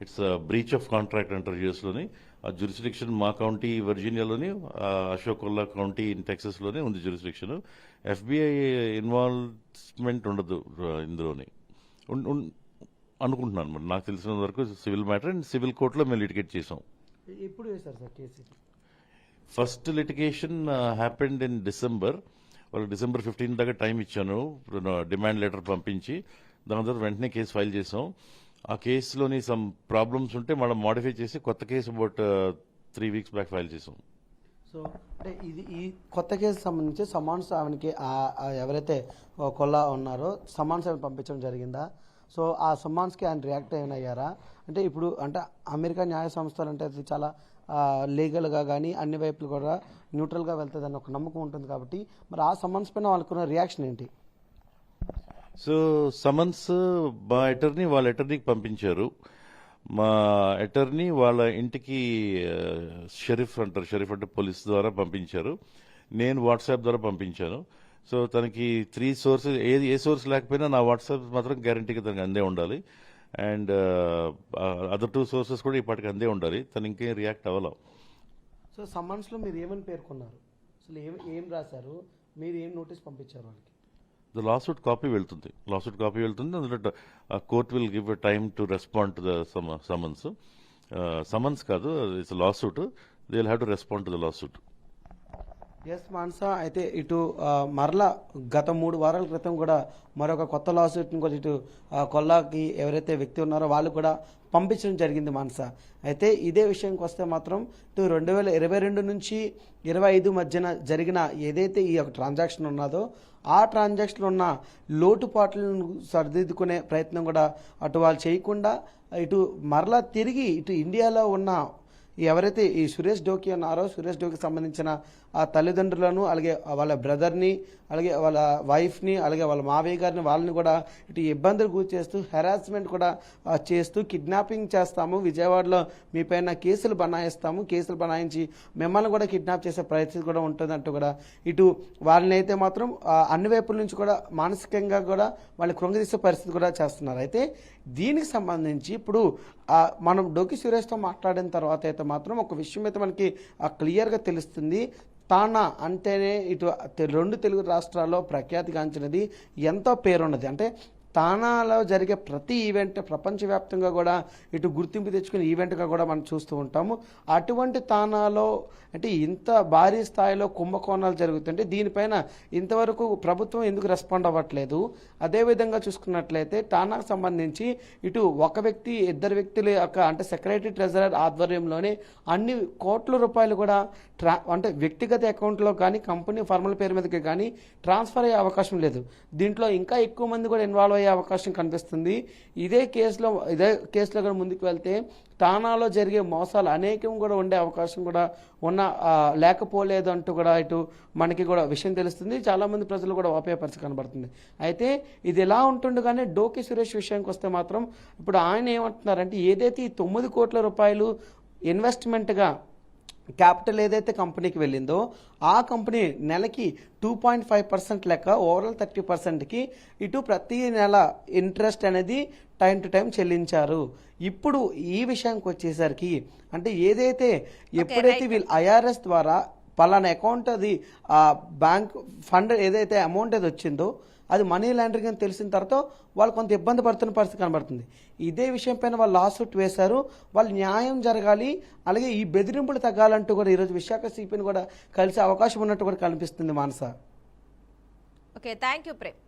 It's breach of contract అంటారు యూఎస్లోని. ఆ జ్యూరిస్డిక్షన్ మా కౌంటీ వర్జీనియాలోని, అశోకుల్లా కౌంటీ ఇన్ టెక్సస్లోనే ఉంది జ్యూరిస్డిక్షన్. FBI ఇన్వాల్వ్మెంట్ ఉండదు ఇందులోని అనుకుంటున్నాను. మరి నాకు తెలిసిన వరకు సివిల్ మ్యాటర్ అండ్ సివిల్ కోర్టులో మేము లిటిగేట్ చేసాం. ఎప్పుడు వేశారు sir case? First litigation happened in December. వాళ్ళకి December 15 దాకా టైం ఇచ్చాను, డిమాండ్ లెటర్ పంపించి. దాని తర్వాత వెంటనే కేసు ఫైల్ చేసాం. ఆ కేసులోని సమ్ ప్రాబ్లమ్స్ ఉంటే మనం మోడిఫై చేసి కొత్త case about 3 weeks back file చేసాం. సో అంటే ఈ కొత్త కేసు సంబంధించి సమాన్స్ ఆమెకి ఎవరైతే కొల్లా ఉన్నారో సమాన్స్ ఆమె పంపించడం జరిగిందా? సో ఆ సమాన్స్కి ఆయన రియాక్ట్ అయిన అయ్యారా? అంటే ఇప్పుడు అంటే అమెరికా న్యాయ సంస్థలు అంటే అది చాలా లీగల్గా కానీ అన్ని వైపులు కూడా న్యూట్రల్గా వెళ్తుందని ఒక నమ్మకం ఉంటుంది కాబట్టి మరి ఆ సమాన్స్ పైన వాళ్ళకున్న రియాక్షన్ ఏంటి? సో సమన్స్ మా అటర్నీ వాళ్ళ అటర్నీకి పంపించారు. మా అటర్నీ వాళ్ళ ఇంటికి షరీఫ్ అంటే పోలీస్ ద్వారా పంపించారు. నేను వాట్సాప్ ద్వారా పంపించాను. సో తనకి 3 సోర్సెస్, ఏ సోర్స్ లేకపోయినా నా వాట్సాప్ మాత్రం గ్యారంటీగా తనకి అందే ఉండాలి. అండ్ అదర్ 2 సోర్సెస్ కూడా ఇప్పటికి అందే ఉండాలి. తను ఇంకేం రియాక్ట్ అవ్వలేం. సో సమాన్స్లో మీరు ఏమని పేర్కొన్నారు? అసలు ఏం రాశారు? మీరు ఏం నోటీస్ పంపించారు వాళ్ళకి? ద లాసూట్ కాపీ వెళ్తుంది. అందులో court will give a time to respond to the summons. Summons కాదు, it's lawsuit. They will have to respond to the lawsuit. Yes Manasa, అయితే ఇటు మరలా గత 3 వారాల క్రితం కూడా మరొక కొత్త లాసూట్ని కూడా ఇటు కొల్లాకి ఎవరైతే వ్యక్తి ఉన్నారో వాళ్ళు కూడా పంపించడం జరిగింది మాన్సా. అయితే ఇదే విషయానికి వస్తే మాత్రం ఇటు 2022 నుంచి 25 మధ్యన జరిగిన ఏదైతే ఈ యొక్క ట్రాన్సాక్షన్ ఉన్నదో ఆ ట్రాన్సాక్షన్ ఉన్న లోటుపాట్లను సరిదిద్దుకునే ప్రయత్నం కూడా అటు వాళ్ళు చేయకుండా ఇటు మరలా తిరిగి ఇటు ఇండియాలో ఉన్న ఎవరైతే ఈ సురేష్ డోకి ఉన్నారో సురేష్ డోకి సంబంధించిన ఆ తల్లిదండ్రులను, అలాగే వాళ్ళ బ్రదర్ని, అలాగే వాళ్ళ వైఫ్ని, అలాగే వాళ్ళ మావయ్య గారిని వాళ్ళని కూడా ఇటు ఇబ్బందులు గురి చేస్తూ హెరాస్మెంట్ కూడా చేస్తూ కిడ్నాపింగ్ చేస్తాము, విజయవాడలో మీ పైన కేసులు బనాయించి మిమ్మల్ని కూడా కిడ్నాప్ చేసే పరిస్థితి కూడా ఉంటుందంటూ కూడా ఇటు వాళ్ళని అయితే మాత్రం అన్ని వైపుల నుంచి కూడా మానసికంగా కూడా వాళ్ళని కృంగదీసే పరిస్థితి కూడా చేస్తున్నారు. అయితే దీనికి సంబంధించి ఇప్పుడు మనం డోకి సురేష్తో మాట్లాడిన తర్వాత అయితే మాత్రం ఒక విషయం అయితే మనకి క్లియర్గా తెలుస్తుంది. తానా అంటేనే ఇటు 2 తెలుగు రాష్ట్రాల్లో ప్రఖ్యాతిగాంచినది, ఎంతో పేరున్నది. అంటే తానాలో జరిగే ప్రతి ఈవెంట్ ప్రపంచవ్యాప్తంగా కూడా ఇటు గుర్తింపు తెచ్చుకునే ఈవెంట్గా కూడా మనం చూస్తూ ఉంటాము. అటువంటి తానాలో అంటే ఇంత భారీ స్థాయిలో కుంభకోణాలు జరుగుతుంటే దీనిపైన ఇంతవరకు ప్రభుత్వం ఎందుకు రెస్పాండ్ అవ్వట్లేదు? అదేవిధంగా చూసుకున్నట్లయితే తానాకు సంబంధించి ఇటు ఒక వ్యక్తి 2 వ్యక్తుల యొక్క అంటే సెక్రటరీ ట్రెజరర్ ఆధ్వర్యంలోనే అన్ని కోట్ల రూపాయలు కూడా అంటే వ్యక్తిగత అకౌంట్లో కానీ కంపెనీ ఫార్మల్ పేరు మీదకి కానీ ట్రాన్స్ఫర్ అయ్యే అవకాశం లేదు. దీంట్లో ఇంకా ఎక్కువ మంది కూడా ఇన్వాల్వ్ అయ్యే అవకాశం కనిపిస్తుంది. ఇదే కేసులో కూడా ముందుకు వెళ్తే తానాలో జరిగే మోసాలు అనేకం కూడా ఉండే అవకాశం కూడా లేకపోలేదు అంటూ కూడా ఇటు మనకి కూడా విషయం తెలుస్తుంది. చాలామంది ప్రజలు కూడా వాపే పరిస్థితి కనబడుతుంది. అయితే ఇది ఎలా ఉంటుండగానే డోకి సురేష్ విషయానికి వస్తే మాత్రం ఇప్పుడు ఆయన ఏమంటున్నారంటే ఏదైతే ఈ 9 కోట్ల రూపాయలు ఇన్వెస్ట్మెంట్గా క్యాపిటల్ ఏదైతే కంపెనీకి వెళ్ళిందో ఆ కంపెనీ నెలకి 2.5% లెక్క ఓవరాల్ 30%కి ఇటు ప్రతి నెల ఇంట్రెస్ట్ అనేది టైం టు టైం చెల్లించారు. ఇప్పుడు ఈ విషయానికి వచ్చేసరికి అంటే ఏదైతే ఎప్పుడైతే వీళ్ళు IRS ద్వారా పలానా అకౌంట్ అది బ్యాంక్ ఫండ్ ఏదైతే అమౌంట్ అది వచ్చిందో అది మనీ లాండరింగ్ అని తెలిసిన తర్వాత వాళ్ళు కొంత ఇబ్బంది పడుతున్న పరిస్థితి కనబడుతుంది. ఇదే విషయం పైన వాళ్ళు లాసూట్ వేశారు. వాళ్ళు న్యాయం జరగాలి, అలాగే ఈ బెదిరింపులు తగ్గాలంటూ కూడా ఈరోజు విశాఖ సిపిని కూడా కలిసే అవకాశం ఉన్నట్టు కూడా కనిపిస్తుంది Manasa. Okay, thank you Prem.